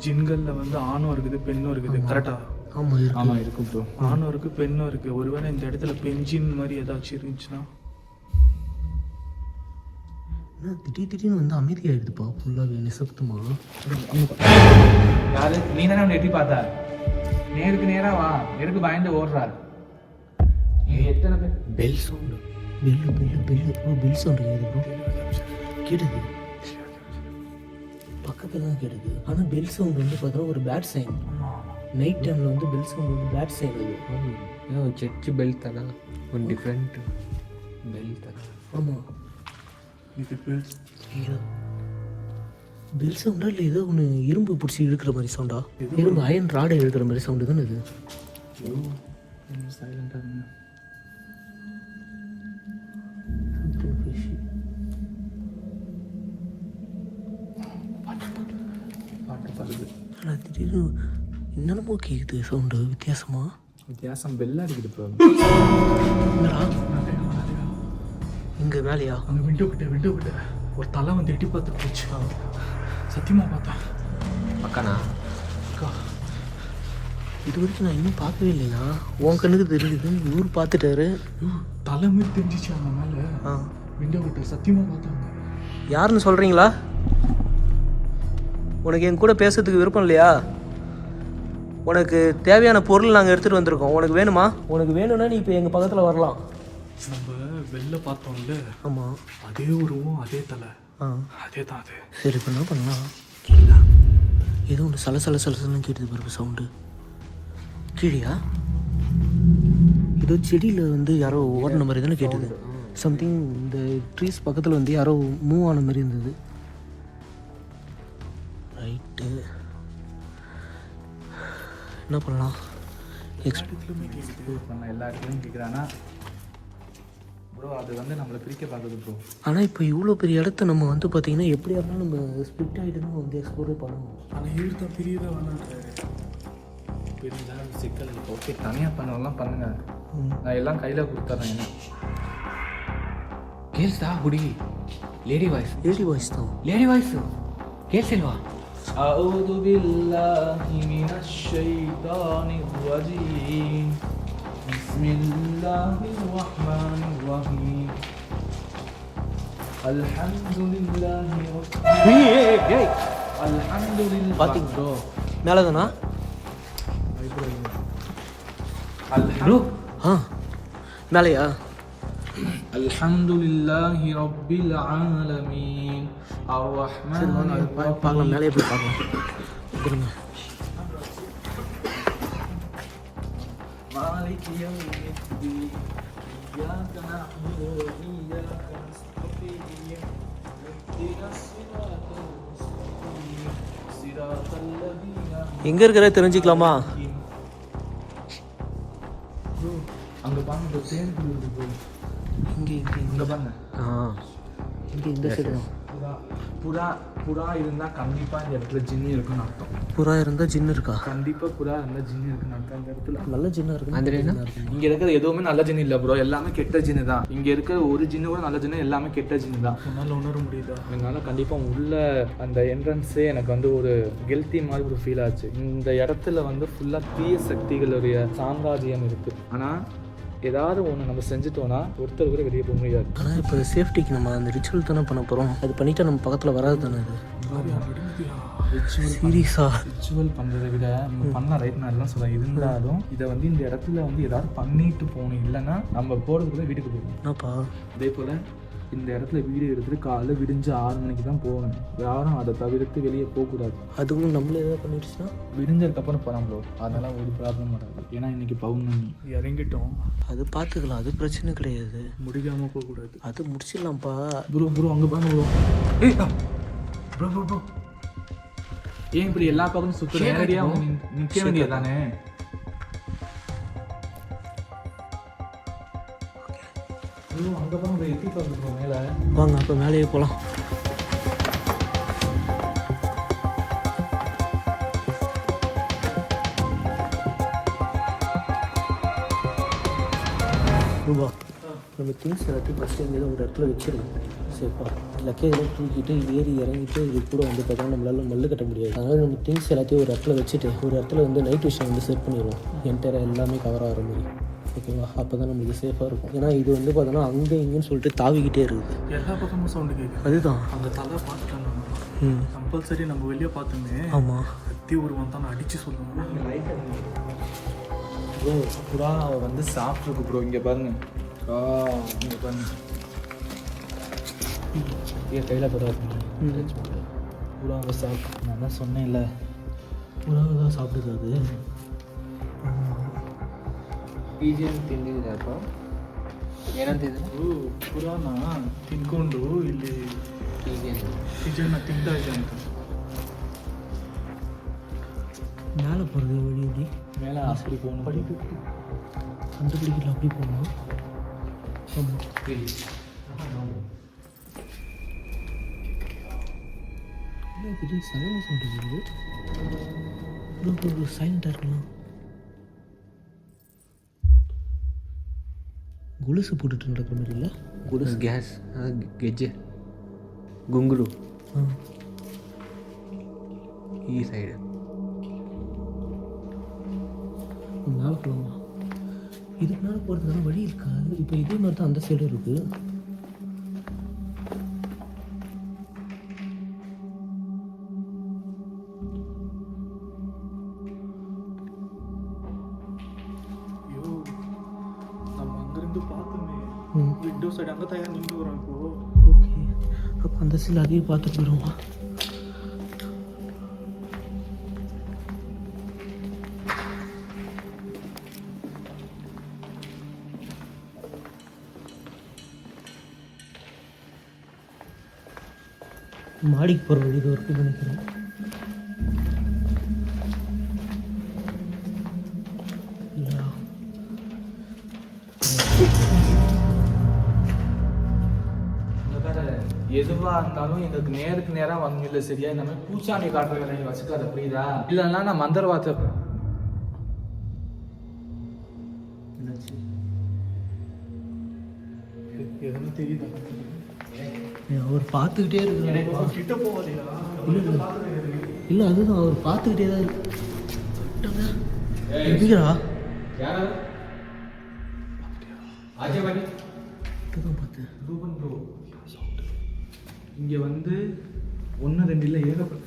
[SPEAKER 5] ஜின்களில் வந்து ஆணும் இருக்குது பெண்ணும் இருக்குது. கரெக்டா?
[SPEAKER 1] ஆமாம் இருக்கு.
[SPEAKER 5] ஆமாம் இருக்கும் ப்ரோ. ஆணும் இருக்குது பெண்ணும் இருக்குது. ஒருவேளை இந்த இடத்துல பெஞ்சின் மாதிரி ஏதாச்சும் இருந்துச்சுன்னா
[SPEAKER 1] திடீர்னு வந்து அமைதியாகிடுதுப்பா, ஃபுல்லாகவே நிசப்தமா.
[SPEAKER 5] யாரு நீ தானே அவனை எட்டி பார்த்தா? நேருக்கு நேரா வா, நேருக்கு பயந்து ஓடுறாரு. இது எத்தனை பேர்?
[SPEAKER 4] Bell sound.
[SPEAKER 1] பெல் சவுண்டு கேட்குது ப்ரோ. கேட்டுது, பக்கத்தில் தான் கேட்டுது. ஆனால் பெல் சவுண்ட் வந்து பார்த்தோன்னா ஒரு பேட் சைன். நைட் டைமில் வந்து பெல் சவுண்ட் வந்து பேட் சைன் அது.
[SPEAKER 4] ಚರ್ಚ್ ಬೆಲ್ ತರ ಒಂದು ಡಿಫ್ರೆಂಟ್ ಬೆಲ್ ತರ.
[SPEAKER 1] ஆமாம்,
[SPEAKER 5] இது பெல்
[SPEAKER 1] பெல் சவுண்டா இல்லை ஏதோ ஒன்று இரும்பு பிடிச்சி இழுக்கிற மாதிரி சவுண்டா? இரும்பு அயன் ராடை இழுக்கிற மாதிரி சவுண்டு தானே இது?
[SPEAKER 5] சைலண்டாக இருங்க. பாட்டு பாடுது.
[SPEAKER 1] ஆனால் திடீர்னு என்னென்னமோ கேட்குது சவுண்டு வித்தியாசமா.
[SPEAKER 5] வித்தியாசம் பெல் அடிக்குது ப்ரோ.
[SPEAKER 1] என்னடா இங்கே வேலையா?
[SPEAKER 5] அங்கே விண்டோ கிட்ட ஒரு தலை வந்து எட்டி பார்த்துட்டு போச்சு. சத்தியமாக பார்த்தேன்.
[SPEAKER 4] ಪಕ್ಕನಾ?
[SPEAKER 5] அக்கா
[SPEAKER 1] இது வரைக்கும் நான் இன்னும் பார்க்கவே இல்லையா? உன் கண்ணுக்கு தெரியுது, இவர் பார்த்துட்டாரு.
[SPEAKER 5] தலை மாதிரி தெரிஞ்சிச்சு அந்த மேலே. விண்டோ கிட்ட சத்தியமாக பார்த்தாங்க.
[SPEAKER 1] யாருன்னு சொல்கிறீங்களா? உனக்கு என் கூட பேசுறதுக்கு விருப்பம் இல்லையா? உனக்கு தேவையான பொருள் நாங்கள் எடுத்துகிட்டு வந்திருக்கோம். உனக்கு வேணுமா? உனக்கு வேணும்னா நீ இப்போ எங்கள் பக்கத்தில் வரலாம்.
[SPEAKER 5] நம்ம வெளில பார்த்தோம்ல,
[SPEAKER 1] ஆமாம்,
[SPEAKER 5] அதே உருவம் அதே தலை,
[SPEAKER 1] ஆ
[SPEAKER 5] அதே தான் அது.
[SPEAKER 1] சரி, இப்போ என்ன பண்ணலாம்? கேட்குதா? ஏதோ ஒன்று சலசலன்னு கேட்டுது பாருங்க சவுண்டு. கீழேயா? ஏதோ செடியில் வந்து யாரோ ஓடின மாதிரி தானே கேட்டுது. சம்திங் இந்த ட்ரீஸ் பக்கத்தில் வந்து யாரோ மூவ் ஆன மாதிரி இருந்தது. ரைட்டு, என்ன பண்ணலாம்?
[SPEAKER 5] எக்ஸ்ப்ளோர் பண்ண எல்லா இடத்துலையும் கேட்குறானா ப்ரோ, அது வந்து நம்மளை பிரிக்க பார்க்குது ப்ரோ.
[SPEAKER 1] ஆனால் இப்போ இவ்வளோ பெரிய இடத்த நம்ம வந்து பார்த்திங்கன்னா எப்படியா இருந்தாலும் நம்ம ஸ்பிட் ஆகிட்டு தான் வந்து எக்ஸ்ப்ளோரே பண்ணணும்.
[SPEAKER 5] ஆனால் இழுத்த பிரியதான் வேணான்றாரு. பிரிஞ்சாலும் சிக்கல் இல்லை. ஓகே, தனியாக பண்ணலாம் பண்ணுங்க, நான் எல்லாம் கையில் கொடுத்துட்றேன். என்ன
[SPEAKER 4] ಕೇಳಿಸ್ತಾ ಹುಡುಗಿ? ಲೇಡಿ ವಾಯ್ಸ್
[SPEAKER 1] தான்.
[SPEAKER 4] ಲೇಡಿ ವಾಯ್ಸು ಕೇಳಿಸಿಲ್ವಾ?
[SPEAKER 5] أعوذ بالله من الشيطان الرجيم بسم الله الرحمن الرحيم الحمد لله الحمد لله.
[SPEAKER 1] பார்த்தீங்க ப்ரோ, மேலே தானா?
[SPEAKER 5] ப்ரோ
[SPEAKER 1] மேலேயா?
[SPEAKER 5] الحمد لله رب العالمين الرحمن
[SPEAKER 1] பார்க்கலாம், மேலே போய் பார்க்கலாம். கொடுங்க.
[SPEAKER 5] مالك يوم الدين إياك نعبد وإياك نستعين اهدنا الصراط المستقيم صراط الذين
[SPEAKER 1] எங்கே இருக்கிற தெரிஞ்சுக்கலாமா?
[SPEAKER 5] ப்ரோ அங்கே பாருங்க, தேன் குளிருது ப்ரோ.
[SPEAKER 1] இங்கே
[SPEAKER 5] பாருங்க,
[SPEAKER 1] இங்கே இந்த சைடு தான்.
[SPEAKER 5] புறா இருந்தால் கண்டிப்பாக இந்த இடத்துல ஜின்னி இருக்குன்னு அர்த்தம்.
[SPEAKER 1] புறா இருந்தால் ஜின்னு இருக்கா?
[SPEAKER 5] கண்டிப்பாக புறா இருந்தால் ஜின்னி இருக்குன்னு அர்த்தம். அந்த இடத்துல
[SPEAKER 1] நல்ல ஜின்னாக இருக்கு.
[SPEAKER 4] ಅಂದ್ರೆ ಏನು?
[SPEAKER 5] இங்கே இருக்கிற எதுவுமே நல்ல ஜின்னு இல்லை ப்ரோ, எல்லாமே கெட்ட ஜின்னு தான். இங்கே இருக்கிற ஒரு ஜின்னு கூட நல்ல ஜின்னு, எல்லாமே கெட்ட ஜின்னு தான்.
[SPEAKER 3] உன்னால் உணர முடியுதா?
[SPEAKER 5] என்னால் கண்டிப்பாக உள்ள அந்த என்ட்ரன்ஸே எனக்கு வந்து ஒரு கெல்த்தி மாதிரி ஒரு ஃபீல் ஆச்சு. இந்த இடத்துல வந்து ஃபுல்லாக தீய சக்திகளுடைய சாம்ராஜ்யம் இருக்குது. ஆனால் ஏதாவது ஒன்று நம்ம செஞ்சுட்டோன்னா ஒருத்தர் கூட வெளியே போக முடியாது.
[SPEAKER 1] ஆனால் இப்போ சேஃப்டிக்கு நம்ம அந்த ரிச்சுவல் தானே பண்ண போகிறோம். அது பண்ணிட்டா நம்ம பக்கத்தில் வராது தானே. அது சீரியஸா
[SPEAKER 5] ரிச்சுவல் பண்ணுறதை விட நம்ம பண்ண ரைட் நான் எல்லாம் சொல்ல இருந்தாலும் இதை வந்து இந்த இடத்துல வந்து ஏதாவது பண்ணிட்டு போகணும். இல்லைன்னா நம்ம போகிறதுக்குள்ள வீட்டுக்கு போகணும்.
[SPEAKER 1] என்னப்பா?
[SPEAKER 5] அதே போல் இந்த இடத்துல வீடு எடுத்துட்டு காலைல விடிஞ்சு 6 மணிக்கு தான் போகணும். யாரும் அதை தவிர்த்து வெளியே போகக்கூடாது.
[SPEAKER 1] அதுவும் நம்மளே ஏதாவது பண்ணிடுச்சுன்னா
[SPEAKER 5] விடிஞ்சதுக்கப்புறம் போகலாம் ப்ரோ, அதெல்லாம் ஒரு ப்ராப்ளம் வராது. ஏன்னா இன்னைக்கு பௌர்ணமி.
[SPEAKER 3] இறங்கிட்டோம்,
[SPEAKER 1] அது பார்த்துக்கலாம், அது பிரச்சனை கிடையாது.
[SPEAKER 3] முடிக்காமல் போகக்கூடாது.
[SPEAKER 1] அது முடிச்சிடலாம்ப்பா.
[SPEAKER 5] ப்ரோ அங்கே பாருங்க ப்ரோ. ஏய் ப்ரோ ஏன் இப்படி எல்லா பக்கமும் சுற்ற நேரடியாக நிற்க வேண்டியது தானே? அங்கே பாருங்க, எத்தி பார்த்துருக்கோம் மேலே.
[SPEAKER 1] வாங்க அப்போ மேலேயே போகலாம். ரூபா, நம்ம திங்ஸ் எல்லாத்தையும் ஃபஸ்ட்டு எங்கேயாவது ஒரு இடத்துல வச்சிருக்கோம். சரிப்பா, லக்கேஜெல்லாம் தூக்கிட்டு ஏறி இறங்கிட்டு இது கூட வந்து பார்த்தா நம்மளால மல்லு கட்ட முடியாது. அதனால் நம்ம திங்ஸ் எல்லாத்தையும் ஒரு இடத்துல வச்சுட்டு ஒரு இடத்துல வந்து நைட் விஷயம் வந்து செட் பண்ணிடுவோம். என்டர் எல்லாமே கவர் ஆகிற மாதிரி. ஓகேவா? அப்போ தான் நம்மளுக்கு சேஃபாக இருக்கும். ஏன்னா இது வந்து பார்த்தோன்னா அங்கே இங்கேன்னு சொல்லிட்டு தாவிக்கிட்டே இருக்குது.
[SPEAKER 3] எல்லா பக்கமும் சவுண்டு கேட்குது.
[SPEAKER 1] அதுதான்
[SPEAKER 3] அந்த தலை பார்த்துட்டாங்க. கம்பல்சரி நம்ம வெளியே பார்த்தோமே.
[SPEAKER 1] ஆமாம்,
[SPEAKER 3] கத்தி உருவம் தான் அடித்து சொல்லணும்.
[SPEAKER 5] ப்ரோ புறா வந்து சாப்பிட்ருக்கு ப்ரோ. இங்கே பாருங்க, இங்கே பாருங்க, என் கையில் படாது. புறாவை சாப்பிட்டு நான் தான் சொன்னேன்ல,
[SPEAKER 1] புறாவை தான் சாப்பிடுது அது.
[SPEAKER 4] ಪಿಜಿಯನ್ನು ತಿಂದಿದೆ ಅಥವಾ ಏನಂತಿದ್ರೆ
[SPEAKER 3] ಪುರಾಣ ತಿನ್ಕೊಂಡು ಇಲ್ಲಿ
[SPEAKER 4] ಪಿಜಿಯನ್ನು
[SPEAKER 3] ಪಿಜನ್ನ ತಿಂತಾ ಇದೆ ಅಂತ.
[SPEAKER 1] மேலே போகிறது வழி எப்படி?
[SPEAKER 5] மேலே அப்படி போகணும்.
[SPEAKER 1] கண்டுபிடிக்கல, அப்படி போகணும். ஆமாம், இல்லை திடீர்னு சகல சவுண்டு வருது. சைலண்டாக இருக்கலாம். கொலுசு போட்டுட்டு நடக்கிற மாதிரி இல்லை?
[SPEAKER 4] ಗುಡುಸ್ ಗ್ಯಾಸ್ ಗೆಜ್ಜೆ ಗುಂಗುರು ಈ ಸೈಡ್
[SPEAKER 1] மேலே போகலாமா? இதுக்கு மேலே போகிறதுக்கான வழி இருக்கா? இப்போ இதே மாதிரி தான் அந்த சைடு இருக்குது.
[SPEAKER 3] விண்டோ சைடு அங்கே தயார் நின்று வரோம் இப்போ.
[SPEAKER 1] ஓகே, அப்போ அந்த சைடு அதையும் பார்த்துட்டு வருவோம். மாடிக்கு போகிற வழி இது வரைக்கும் நினைக்கிறேன்.
[SPEAKER 5] எதுவா இருந்தாலும் எங்களுக்கு நேருக்கு நேரம் வந்து இல்லை சரியா? இந்த மாதிரி பூச்சாண்டி காட்டுற வேலையை வச்சுக்காத, புரியுதா? இல்லைன்னா நான் மந்திரவாத எதுவும் தெரியுதா?
[SPEAKER 1] அவர் பார்த்துக்கிட்டே இருக்கிறார்.
[SPEAKER 3] கிட்ட போவாதியா?
[SPEAKER 1] இல்லை அதுதான் அவர் பார்த்துக்கிட்டே தான் இருக்குறா. பார்த்தேன்.
[SPEAKER 5] ரூபன் ப்ரோ இங்கே வந்து 1 2 இல்லை ஏகப்பட்ட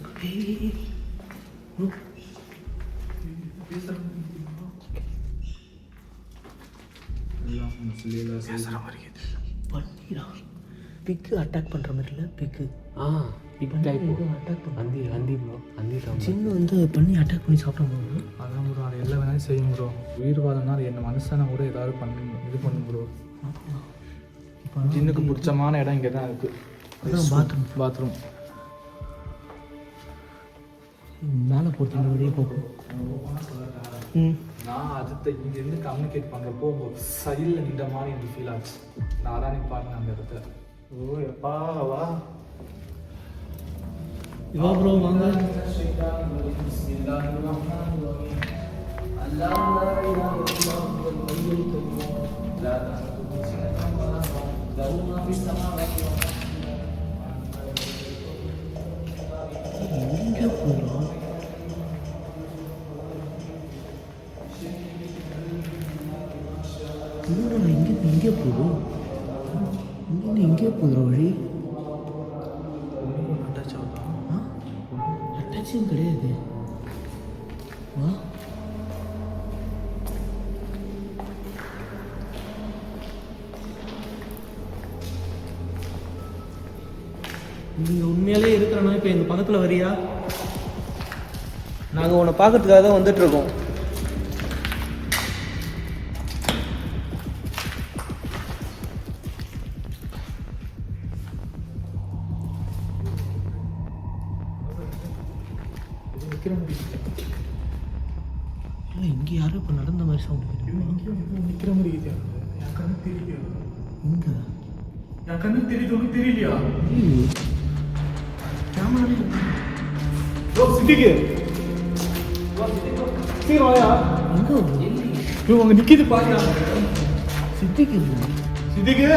[SPEAKER 1] பண்ணிடா. பிக்கு அட்டாக் பண்ணுற மாதிரி இல்லை, பிக்கு
[SPEAKER 4] பிக் டைப்
[SPEAKER 1] அட்டாக் பண்ண
[SPEAKER 4] அந்தி ப்ரோ அந்தி தான்
[SPEAKER 1] சின்ன வந்து பண்ணி அட்டாக் பண்ணி சாப்பிடும்.
[SPEAKER 5] அதான் ப்ரோ, அது எல்லா வேலையும் செய்யும் ப்ரோ. உயிர் வாழனா அது என்ன மனுஷனை கூட ஏதாவது பண்ணி இது பண்ணும் ப்ரோ. ஜின்னுக்கு பிடிச்சமான இடம் இங்கே தான் இருக்குது.
[SPEAKER 1] அதான்
[SPEAKER 5] பாத்ரூம்
[SPEAKER 1] மேலே போட்டு வெளியே போகும்.
[SPEAKER 5] நான் அதுக்கு இங்கேருந்து கம்யூனிகேட் பண்ணுறப்போ சைடில் நின்ற மாதிரி எனக்கு ஃபீல் ஆச்சு. நான் தான் பாருங்க அந்த இடத்துல.
[SPEAKER 3] ஓ எப்பா வா.
[SPEAKER 1] இவா ப்ரோ வாங்க. எங்கே போகிறோம்? இங்கே போதும். இங்கே எங்கே போதும் வழி? அட்டாச்சும் கிடையாது. வா. நீங்கள் உண்மையாலே இருக்கிறனா இப்போ எங்கள் பக்கத்தில் வரியா?
[SPEAKER 2] நாங்கள் உன்னை பார்க்கறதுக்காக தான் வந்துட்டுருக்கோம்.
[SPEAKER 1] இல்லை இங்கே யாரும் இப்போ நடந்த மாதிரி சவுண்டு
[SPEAKER 3] நிற்கிற மாதிரி இருக்குது. என் கண்ணு தெரியலையா?
[SPEAKER 1] இங்கே
[SPEAKER 3] என் கண்ணு தெரியுது, உனக்கு தெரியலையா?
[SPEAKER 1] கேமராவே
[SPEAKER 3] ப்ரோ சிட்டிக்கு சீக்கிரம் வாயா.
[SPEAKER 1] எங்கே
[SPEAKER 3] ப்ரோ அங்கே நிற்கிது பாருயா.
[SPEAKER 1] சித்திக்கு இல்லை.
[SPEAKER 3] சிட்டிக்கு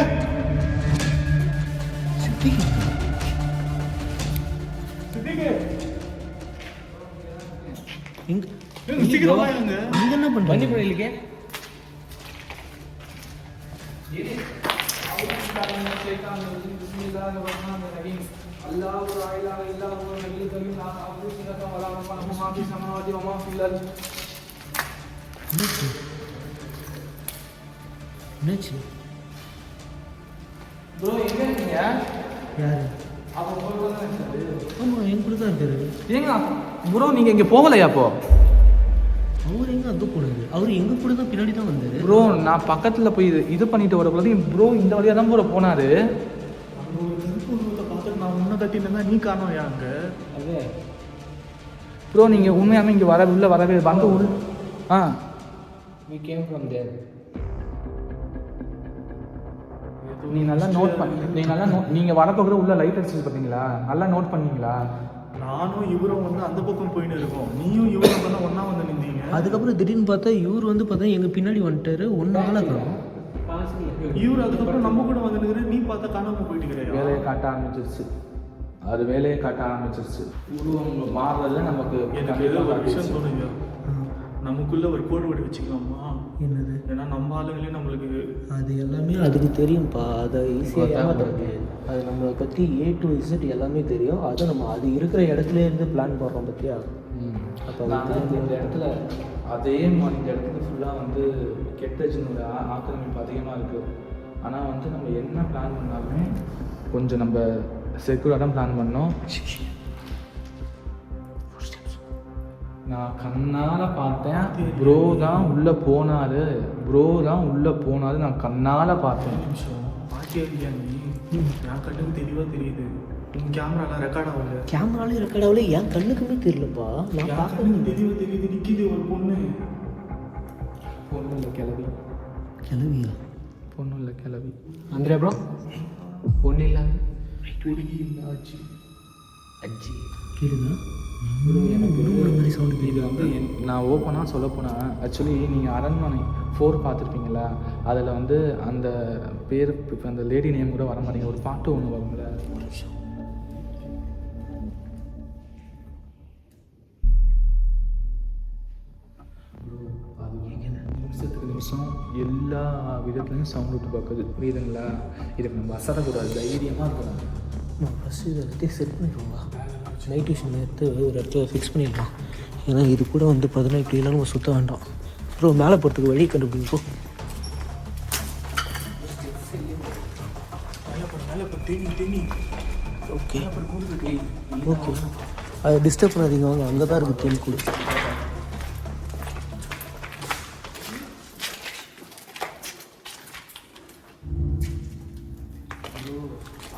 [SPEAKER 1] சித்திக்கு
[SPEAKER 3] சிட்டிக்கு
[SPEAKER 1] எங்கே
[SPEAKER 3] சீக்கிரம் வாயாங்க.
[SPEAKER 1] இங்கே என்ன பண்ணுறீங்க?
[SPEAKER 2] பண்ணிப்படிக்கே
[SPEAKER 1] என்னாச்சு?
[SPEAKER 5] ப்ரோ எங்கே இருக்கீங்க?
[SPEAKER 1] யாரு? ஆமாம் என் கூட தான் இருக்காரு.
[SPEAKER 5] ஏங்க ப்ரோ நீங்கள் இங்கே போகலையா? அப்போ
[SPEAKER 1] அவர் எங்கே அங்கே போனாரு? அவர் எங்கள் கூட தான் பின்னாடி தான் வந்தார்.
[SPEAKER 5] ப்ரோ நான் பக்கத்தில் போய் இது பண்ணிட்டு வரக்குள்ளது ப்ரோ இந்த வழியாக தான் ப்ரோ போனார்.
[SPEAKER 3] அங்கே ஒரு கருப்பு பார்த்துட்டு நான் முன்ன தட்டினா நீ காணோயா அங்கே?
[SPEAKER 2] அதே
[SPEAKER 5] ப்ரோ நீங்கள் உண்மையாமல் இங்கே உள்ளே வரவே வந்து
[SPEAKER 2] we came from there.
[SPEAKER 5] நீ நல்லா நோட் பண்ணி நீங்கள் வரப்போ கூட உள்ள லைட் அடிச்சு பார்த்தீங்களா? நல்லா நோட் பண்ணீங்களா?
[SPEAKER 3] நானும் இவரும் வந்து அந்த பக்கம் போயின்னு இருக்கோம். நீயும் இவரும் தான் ஒன்றா வந்து நின்றீங்க.
[SPEAKER 1] அதுக்கப்புறம் திடீர்னு பார்த்தா இவர் வந்து பார்த்தா எங்கள் பின்னாடி வந்துட்டாரு. ஒன்றால காணும்.
[SPEAKER 3] இவர் அதுக்கப்புறம் நம்ம கூட வந்து நிற்கிற, நீ பார்த்தா காணாமல் போயிட்டு
[SPEAKER 5] வேலையை காட்ட ஆரம்பிச்சிருச்சு. அது வேலையை காட்ட ஆரம்பிச்சிருச்சு. உருவம் மாறுறதுல நமக்கு
[SPEAKER 3] எனக்கு ஏதோ ஒரு விஷயம் தோணுங்க. நமக்குள்ள ஒரு கோடு வடி வச்சுக்கலாமா?
[SPEAKER 1] என்னது?
[SPEAKER 3] ஏன்னா நம்ம ஆளுங்களே நம்மளுக்கு
[SPEAKER 1] அது எல்லாமே அதுக்கு தெரியும்ப்பா. அதை ஈஸியாக ஏமாத்துறது. அது நம்மளை பற்றி A to Z எல்லாமே தெரியும். அதை நம்ம அது இருக்கிற இடத்துல இருந்து பிளான் போடுறோம் பற்றியா? அப்போ
[SPEAKER 5] இந்த இடத்துல அதே மாதிரி இந்த இடத்துல ஃபுல்லாக வந்து கெட்டஜினோட ஆக்கிரமிப்பு அதிகமாக இருக்குது. ஆனால் வந்து நம்ம என்ன பிளான் பண்ணாலுமே கொஞ்சம் நம்ம செக்யூராக தான் பிளான் பண்ணோம். நான் கண்ணால் பார்த்தேன். ப்ரோ தான் உள்ளே போனார். நான் கண்ணால் பார்த்தேன்.
[SPEAKER 3] நிமிஷம் பாட்டியா நீ என் கண்ணுக்கு தெளிவாக தெரியுது.
[SPEAKER 5] கேமராலாம் ரெக்கார்ட் ஆகல.
[SPEAKER 1] கேமராலே ரெக்கார்ட் ஆகல, என் கண்ணுக்குமே தெரியலப்பா. நான் பார்க்க
[SPEAKER 3] தெரியுது நிற்கிது ஒரு பொண்ணு.
[SPEAKER 5] பொண்ணு இல்லை கிளவி.
[SPEAKER 1] கிளவியா?
[SPEAKER 5] பொண்ணு இல்லை கிளவி.
[SPEAKER 4] ಅಂದ್ರೆ ப்ரோ பொண்ணு இல்லை
[SPEAKER 5] ஆச்சு
[SPEAKER 4] அஜி
[SPEAKER 1] கேளுங்க.
[SPEAKER 5] எனக்கு இது வந்து நான் ஓப்பனாக சொல்ல போனால் ஆக்சுவலி நீங்கள் அரண்மனை 4 பார்த்துருப்பீங்களா, அதில் வந்து அந்த பேர் இப்போ அந்த லேடி நேம் கூட வர மாட்டேங்க, ஒரு பாட்டு ஒன்று வரும்ல. நிமிஷத்துக்கு நிமிஷம் எல்லா விதத்துலையும் சவுண்ட் விட்டு பார்க்குது, புரியுதுங்களா? இதுக்கு நம்ம அசரக்கூடாது, தைரியமாக இருக்கணும்.
[SPEAKER 1] நான் ஃபஸ்ட்டு இதை பற்றி செட் பண்ணிடுவோங்க. நைட் விஷன் எடுத்து ஒரு இடத்துல ஃபிக்ஸ் பண்ணிடலாம். ஏன்னா இது கூட வந்து பார்த்தீங்கன்னா இப்படிலாம் நம்ம சுற்ற வேண்டாம். அப்புறம் மேலே போகிறதுக்கு வழி கண்டுபிடிப்போம். ஓகே ஓகே, அதை டிஸ்டர்ப் பண்ணாதீங்க, வாங்க. அங்கே தான் இருக்குது தேன் கூடு.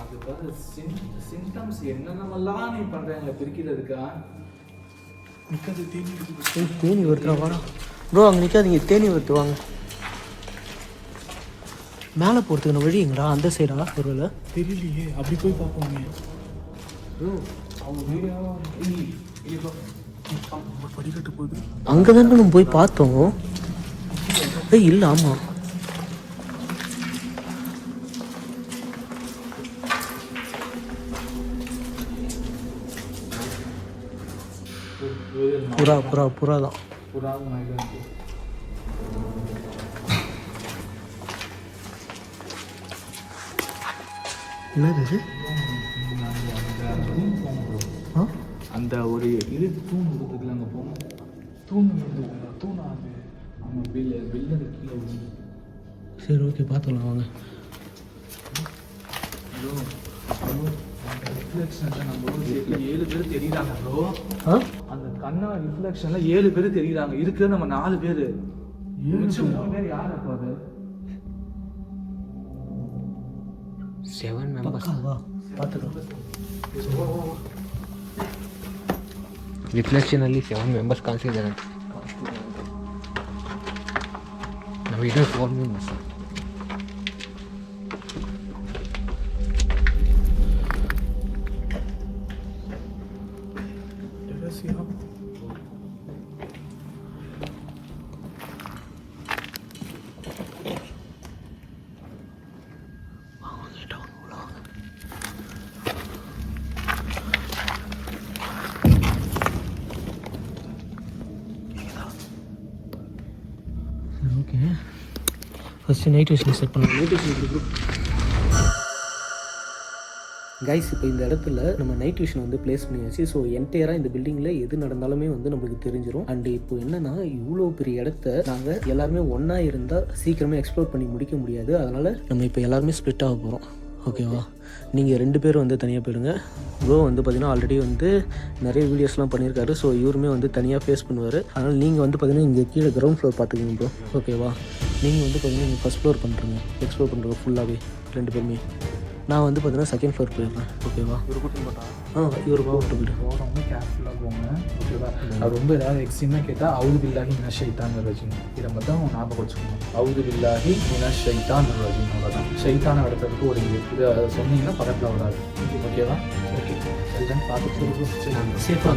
[SPEAKER 5] அதுக்காக சிம்டம்ஸ் என்னென்னமெல்லாம் நீ பண்ணுறாங்க பிரிக்கிறதுக்கா?
[SPEAKER 1] தேனி வருதுடா, வாடா ப்ரோ. அங்கே நிற்காதீங்க, தேனி வருது, வாங்க. மேலே போகிறதுக்கு வழி எங்கடா? அந்த சைடா ஒரு வேலை
[SPEAKER 3] தெரியலையே, அப்படி போய் பார்ப்போமே.
[SPEAKER 5] அவங்க வீடியோ
[SPEAKER 3] படிக்கட்டு போகுது.
[SPEAKER 1] அங்கே தானே நம்ம போய் பார்த்தோம். ஏய் இல்லை, ஆமாம். புறா புறா புறா தான். என்னது இது?
[SPEAKER 5] அந்த ஒரு இது தூண் கொடுத்துக்கல, அங்கே போகணும். தூண் தூணாது அவங்க பில்லு கீழே விழுந்து.
[SPEAKER 1] சரி ஓகே, பார்த்துக்கலாம் வாங்க.
[SPEAKER 5] ரிஃப்ளெக்ஷனில் நம்ம 7 பேர் தெரியுறாங்க ப்ரோ.
[SPEAKER 1] ஆ,
[SPEAKER 5] அந்த கண்ணா ரிஃப்ளெக்ஷனில் 7 பேர் தெரியுறாங்க. இருக்கிற நம்ம 4 பேர். 3 பேர் யார் அப்போ? அது
[SPEAKER 4] 7 மெம்பர்ஸ்.
[SPEAKER 1] வா பார்த்துக்கலாம்.
[SPEAKER 4] ರಿಫ್ಲೆಕ್ಷನಲ್ಲಿ 7 ಮೆಂಬರ್ಸ್ ಕಾಣಿಸಿದ್ದಾರೆ. ನಮಗೆ 4 members.
[SPEAKER 1] Okay, first night vision set பண்ணலாம். நைட் விஷன் குரூப் கைஸ், இப்போ இந்த இடத்துல நம்ம நைட் விஷன் வந்து பிளேஸ் பண்ணியாச்சு. ஸோ என்டையராக இந்த பில்டிங்கில் எது நடந்தாலுமே வந்து நம்மளுக்கு தெரிஞ்சிடும். அண்ட் இப்போ என்னன்னா, இவ்வளோ பெரிய இடத்த நாங்கள் எல்லாருமே ஒன்றா இருந்தால் சீக்கிரமே எக்ஸ்ப்ளோர் பண்ணி முடிக்க முடியாது. அதனால் நம்ம இப்போ எல்லாருமே ஸ்ப்ளிட் ஆக போகிறோம். ஓகேவா? நீங்கள் 2 பேரும் வந்து தனியாக போயிடுங்க. ப்ரோ வந்து பார்த்தீங்கன்னா ஆல்ரெடி வந்து நிறைய வீடியோஸ்லாம் பண்ணியிருக்காரு. ஸோ இவருமே வந்து தனியாக ஃபேஸ் பண்ணுவார். அதனால் நீங்கள் வந்து பார்த்தீங்கன்னா இங்கே கீழே கிரவுண்ட் ஃப்ளோர் பார்த்துக்கோங்க ப்ரோ. ஓகேவா? நீங்கள் வந்து பார்த்தீங்கன்னா நீங்கள் ஃபஸ்ட் ஃப்ளோர் பண்ணுறீங்க, எக்ஸ்ப்ளோர் பண்ணுறோம் ஃபுல்லாகவே 2 பேருமே. நான் வந்து பார்த்தீங்கன்னா செகண்ட் ஃப்ளோர் போயிடுறேன். ஓகேவா? இவர் கூப்பிட்டு போய்ட்டு
[SPEAKER 5] போகிறவங்க கேர்ஃபுல்லாக போங்க. ஓகேவா? அது ரொம்ப ஏதாவது எக்ஸ்ட்ரீமாக கேட்டால் அவுது பில்லாஹி மினஷ் ஷைத்தானிர் ரஜீம், இதை மட்டும் ஞாபகம் வச்சுக்கணும். அவுது பில்லாஹி மினஷ் ஷைத்தானிர் ரஜீம், அவ்வளோதான். ஷைத்தான இடத்துக்கு ஒரு இதை சொன்னீங்கன்னா பக்கத்தில் வராது. ஓகேவா? ஓகே, சரிதான். பார்த்து சொல்லுங்கள்.
[SPEAKER 1] சேஃபாக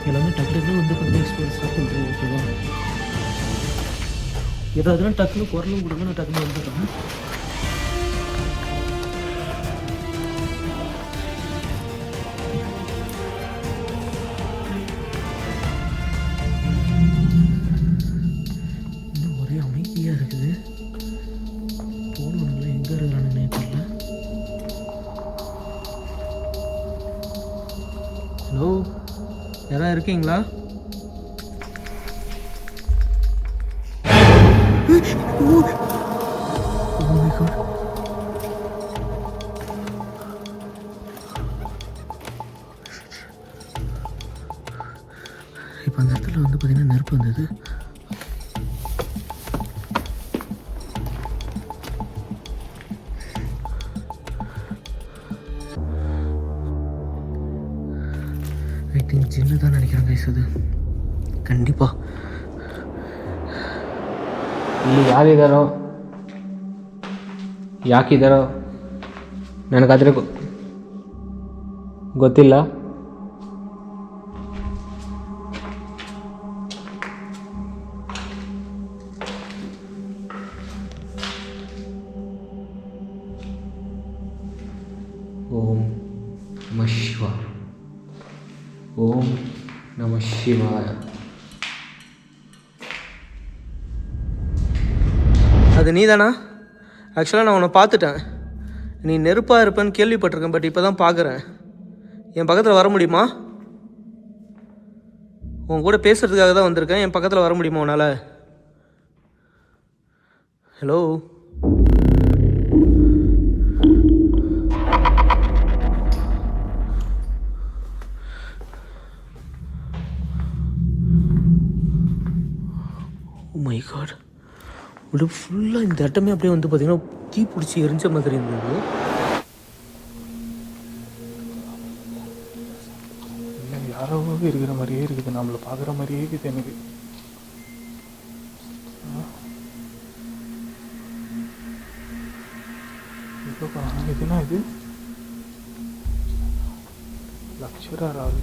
[SPEAKER 1] எல்லாமே டக்குன்னு வந்து பார்த்தீங்கன்னா எக்ஸ்ப்ளோர் ஸ்டார்ட் பண்ணுறோம். ஓகேவா? ஏதாவதுனா டக்குன்னு குரலும் கொடுங்க, நான் டக்குன்னு வந்துடுறேன். இன்னும் ஒரே அமைதியாக இருக்குது. போனவங்கள எங்கே இருக்கிறானுன்னே தெரியல. ஹலோ, யாராவது இருக்கீங்களா? இப்போ அந்த இடத்துல வந்து பார்த்தீங்கன்னா நெருப்பு வந்தது. திங்க் ஜின்னு தான் நினைக்கிறேன் கைஸ். அது கண்டிப்பாக
[SPEAKER 4] ಇಲ್ಲಿ ಯಾರಿದ್ದಾರೋ ಯಾಕಿದ್ದಾರೋ ನನಗಾದರೆ ಗೊತ್ತಿಲ್ಲ. ಓಂ ನಮಃ ಶಿವಾಯ. ಓಂ ನಮಃ ಶಿವಾಯ.
[SPEAKER 2] அது நீ தானா? ஆக்சுவலாக நான் உன்னை பார்த்துட்டேன். நீ நெருப்பாக இருப்பேன்னு கேள்விப்பட்டிருக்கேன். பட் இப்போ தான் பார்க்குறேன். என் பக்கத்தில் வர முடியுமா? உன் கூட பேசுகிறதுக்காக தான் வந்திருக்கேன். என் பக்கத்தில் வர முடியுமா உன்னால்? ஹலோ?
[SPEAKER 1] ஓ மை காட், ஒரு ஃபுல்லாக இந்த இடமே அப்படியே வந்து பார்த்திங்கன்னா தீ பிடிச்சி எரிஞ்ச மாதிரி இருந்தது.
[SPEAKER 3] யாரோ இருக்கிற மாதிரியே இருக்குது, நம்மளை பார்க்குற மாதிரியே இருக்குது எனக்கு. இதுனா இது லக்ஷரர் ஆள்.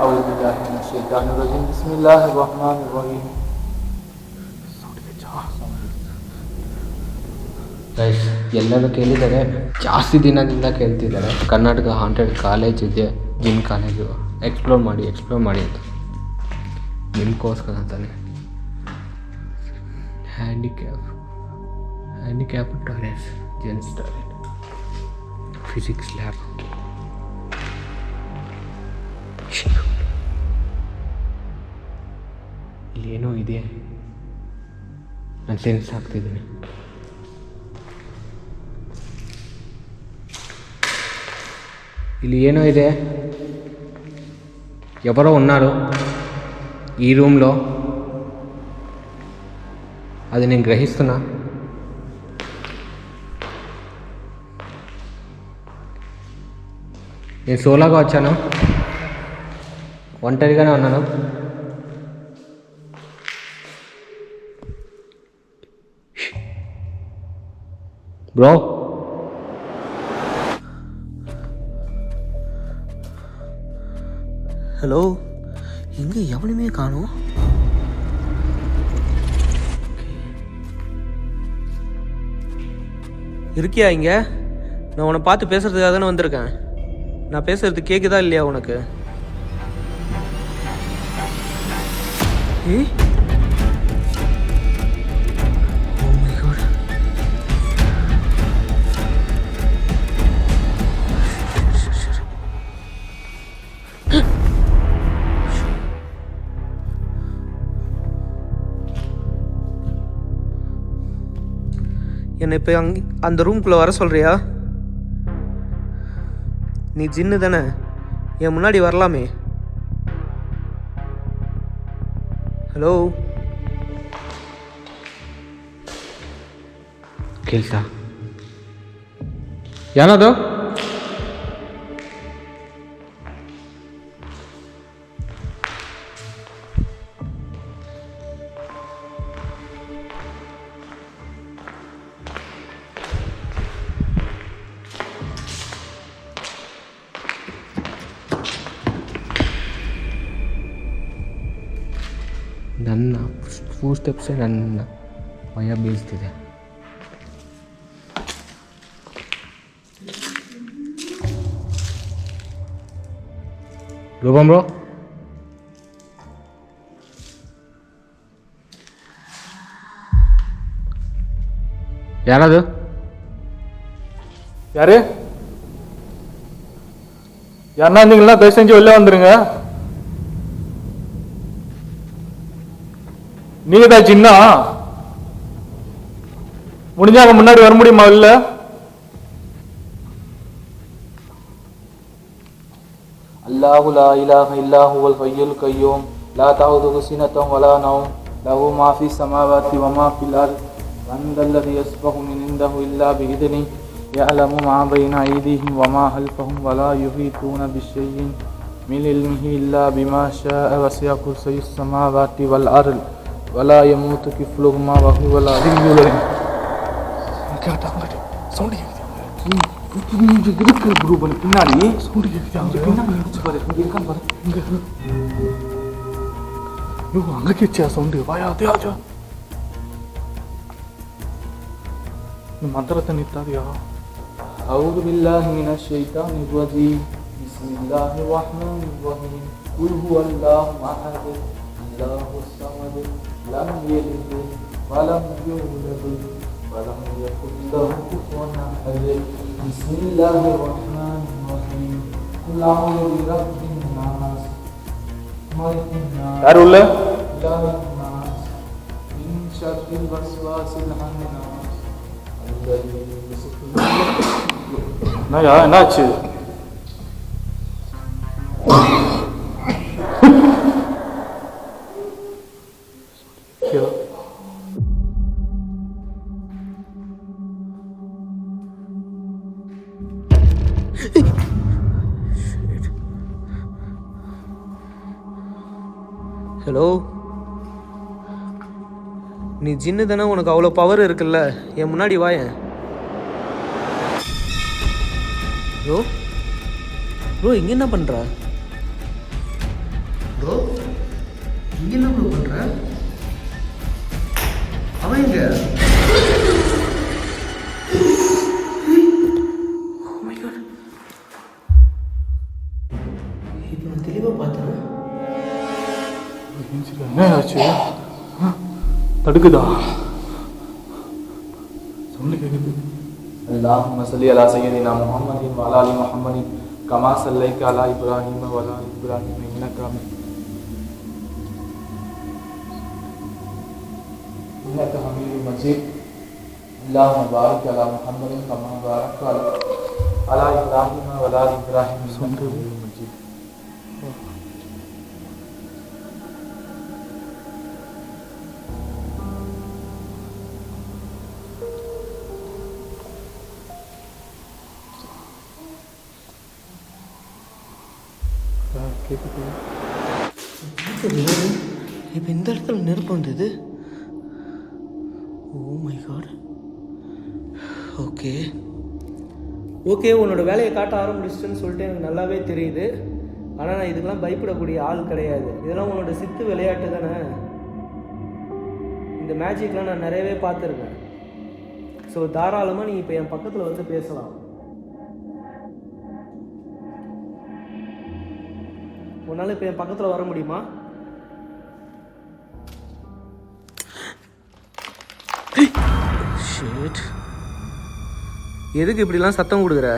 [SPEAKER 5] أعوذ بالله من الشيطان الرجيم بسم الله الرحمن الرحيم.
[SPEAKER 4] ಗೈಸ್ ಎಲ್ಲರೂ ಕೇಳಿದ್ದಾರೆ, ಜಾಸ್ತಿ ದಿನದಿಂದ ಕೇಳ್ತಿದ್ದಾರೆ. ಕರ್ನಾಟಕ ಹಾಂಟೆಡ್ ಕಾಲೇಜ್ ಇದೆ, ಜಿನ್ ಕಾಲೇಜು, ಎಕ್ಸ್ಪ್ಲೋರ್ ಮಾಡಿ ಅಂತ. ನಿಮ್ಗೋಸ್ಕರ ಅಂತಾನೆ. Handicap toilets, gents toilet, physics lab. ಇಲ್ಲಿ ಏನೋ ಇದೆ, ನಾನು ಸೆನ್ಸ್ ಆಗ್ತಿದ್ದೀನಿ. ಇಲ್ಲಿ ಏನೋ ಇದೆ, ఎవరో ఉన్నారు ఈ రూమ్లో, అది నేను గ్రహిస్తున్నా. నేను సోలోగా వచ్చాను, ఒంటరిగానే ఉన్నాను. Bro
[SPEAKER 2] hello? எங்கே எவனுமே காணோம். இருக்கியா இங்கே? நான் உன்னை பார்த்து பேசுகிறதுக்காக தானே வந்திருக்கேன். நான் பேசுகிறது கேட்குதா இல்லையா உனக்கு? ஏய், oh my God. என்னை இப்போ அந்த ரூம்குள்ளே வர சொல்கிறியா? நீ ஜின்னு தானே, என் முன்னாடி வரலாமே. ஹலோ?
[SPEAKER 4] ಕೇಳ್ತಾ ಏನದು? ನನ್ನ ಫೋರ್ ಸ್ಟೆಪ್ಸೇ ನನ್ನ ಭಯ ಬೀಳ್ತಿದೆ. ரூபம் ப்ரோ, யாராவது?
[SPEAKER 3] யாரு? யாருன்னா இருந்தீங்களா தயவு செஞ்சு வெளில வந்துருங்க. நீங்க தான் சின்ன, முடிஞ்சா அங்க முன்னாடி வர முடியுமா இல்ல?
[SPEAKER 5] அல்லாஹு லா இலாஹ இல்லா ஹுவல் ஹய்யுல் கய்யூம் லா தஅதுஹு சினத்தும் வலா நௌம் லஹு மா ஃபிஸ் ஸமாவாத்தி வ மா ஃபில் அர்த் من ذا الذي يسبق من عنده إلا بإذنه يعلم ما بين أيديهم وما خلفهم ولا يحيطون بشيء من علمه إلا بما شاء وسع كرسيه السماوات والأرض ولا يموت كفلهما وهو العلي العظيم. இருக்கு ப்ரோ பின்னாடி சவுண்ட் கேக்குது. பின்னாடி பாரு, இங்க இருக்கான் பாரு. இங்க அங்க கேச்சா சவுண்ட். வாயா தேஜா இந்த மந்திரத்தை நிறுத்தாதியா. أعوذ بالله من الشيطان الرجيم بسم الله الرحمن الرحيم قل هو الله أحد الله الصمد لم يلد ولم يولد ولم يكن له كفوا أحد بسم الله الرحمن الرحيم قل أعوذ برب الناس ملك الناس إله الناس من شر الوسواس الخناس الذي என்னாச்சு?
[SPEAKER 2] ஹலோ, நீ ஜின்னு தானே? உனக்கு அவ்வளோ பவர் இருக்குல்ல, என் முன்னாடி வாயேன். ப்ரோ ப்ரோ இங்கே என்ன பண்ணுற? ப்ரோ இங்கே என்ன ப்ரோ பண்ணுற? அவன் எங்க? இப்போ நான் தெளிவாக பார்த்தேன்.
[SPEAKER 5] என்ன ஆச்சு? தடுக்குதா? சவுண்ட் கேக்குது. اللهم صل على سيدنا محمد وعلى ال محمد كما صليت على ابراهيم وعلى ال ابراهيم انك حميد مجيد. اللهم بارك على محمد كما باركت على ابراهيم وعلى ال ابراهيم انك حميد مجيد.
[SPEAKER 2] இப்போ இந்த இடத்துல நெருப்பு வந்தது. Oh my God. Okay okay, உன்னோட வேலையை காட்ட ஆரம்பிச்சிட்டுன்னு சொல்லிட்டு எனக்கு நல்லாவே தெரியுது. ஆனால் நான் இதுக்கெல்லாம் பயப்படக்கூடிய ஆள் கிடையாது. இதெல்லாம் உன்னோட சித்து விளையாட்டு தானே. இந்த மேஜிக்லாம் நான் நிறையவே பார்த்துருக்கேன். ஸோ தாராளமாக நீ இப்போ என் பக்கத்தில் வந்து பேசலாம். உன்னால் இப்போ என் பக்கத்தில் வர முடியுமா? ஷிட், எதுக்கு இப்படிலாம் சத்தம் கொடுக்குற?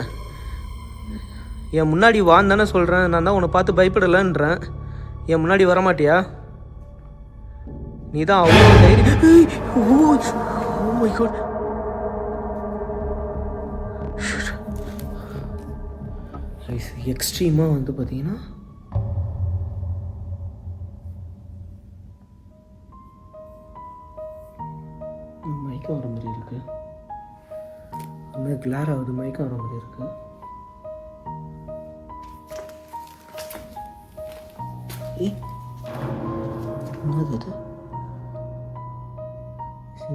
[SPEAKER 2] என் முன்னாடி வான்னு தானே சொல்கிறேன். நான் தான் உன்னை பார்த்து பயப்படலைன்றேன். என் முன்னாடி வரமாட்டியா? நீ தான் அவ்வளோ தைரியம். ஓ மை காட். எக்ஸ்ட்ரீமாக வந்து பார்த்தீங்கன்னா மயக்கம் வர மாதிரி இருக்கு. ஆனால் கிளார் ஆகுது, மயக்கம் வர மாதிரி இருக்கு. என்னது அது?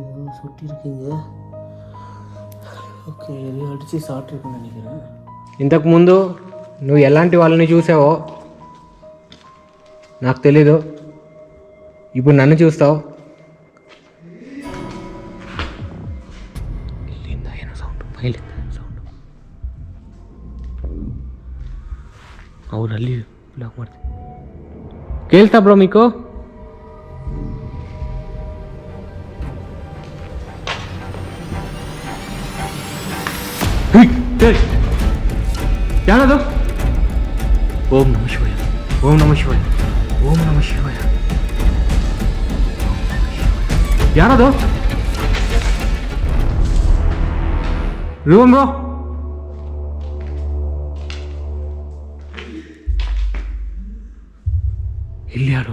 [SPEAKER 2] ஏதோ சுட்டி இருக்கீங்க. ఓకే, అడిచి సాటుకుని నికరా.
[SPEAKER 4] ఇంతకు ముందు నువ్వు ఎలాంటి వాళ్ళని చూసావో నాకు తెలీదు. ఇప్పుడు నన్ను చూస్తావు.
[SPEAKER 2] ಅವ್ರು ಅಲ್ಲಿ ಬ್ಲಾಕ್ ಮಾಡ್ತೀನಿ.
[SPEAKER 4] ಕೇಳ್ತಾ ಬ್ರೋ మీకు? ಯಾರದು? ಓಂ ನಮಃ ಶಿವಾಯ, ಓಂ ನಮಃ ಶಿವಾಯ, ಓಂ ನಮಃ ಶಿವಾಯ. ಯಾರದು? Room bro. ಇಲ್ಲಿ ಯಾರು?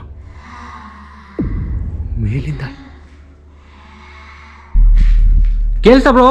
[SPEAKER 4] ಮೇಲಿಂದ ಕೇಳ್ತಾ ಬ್ರೋ?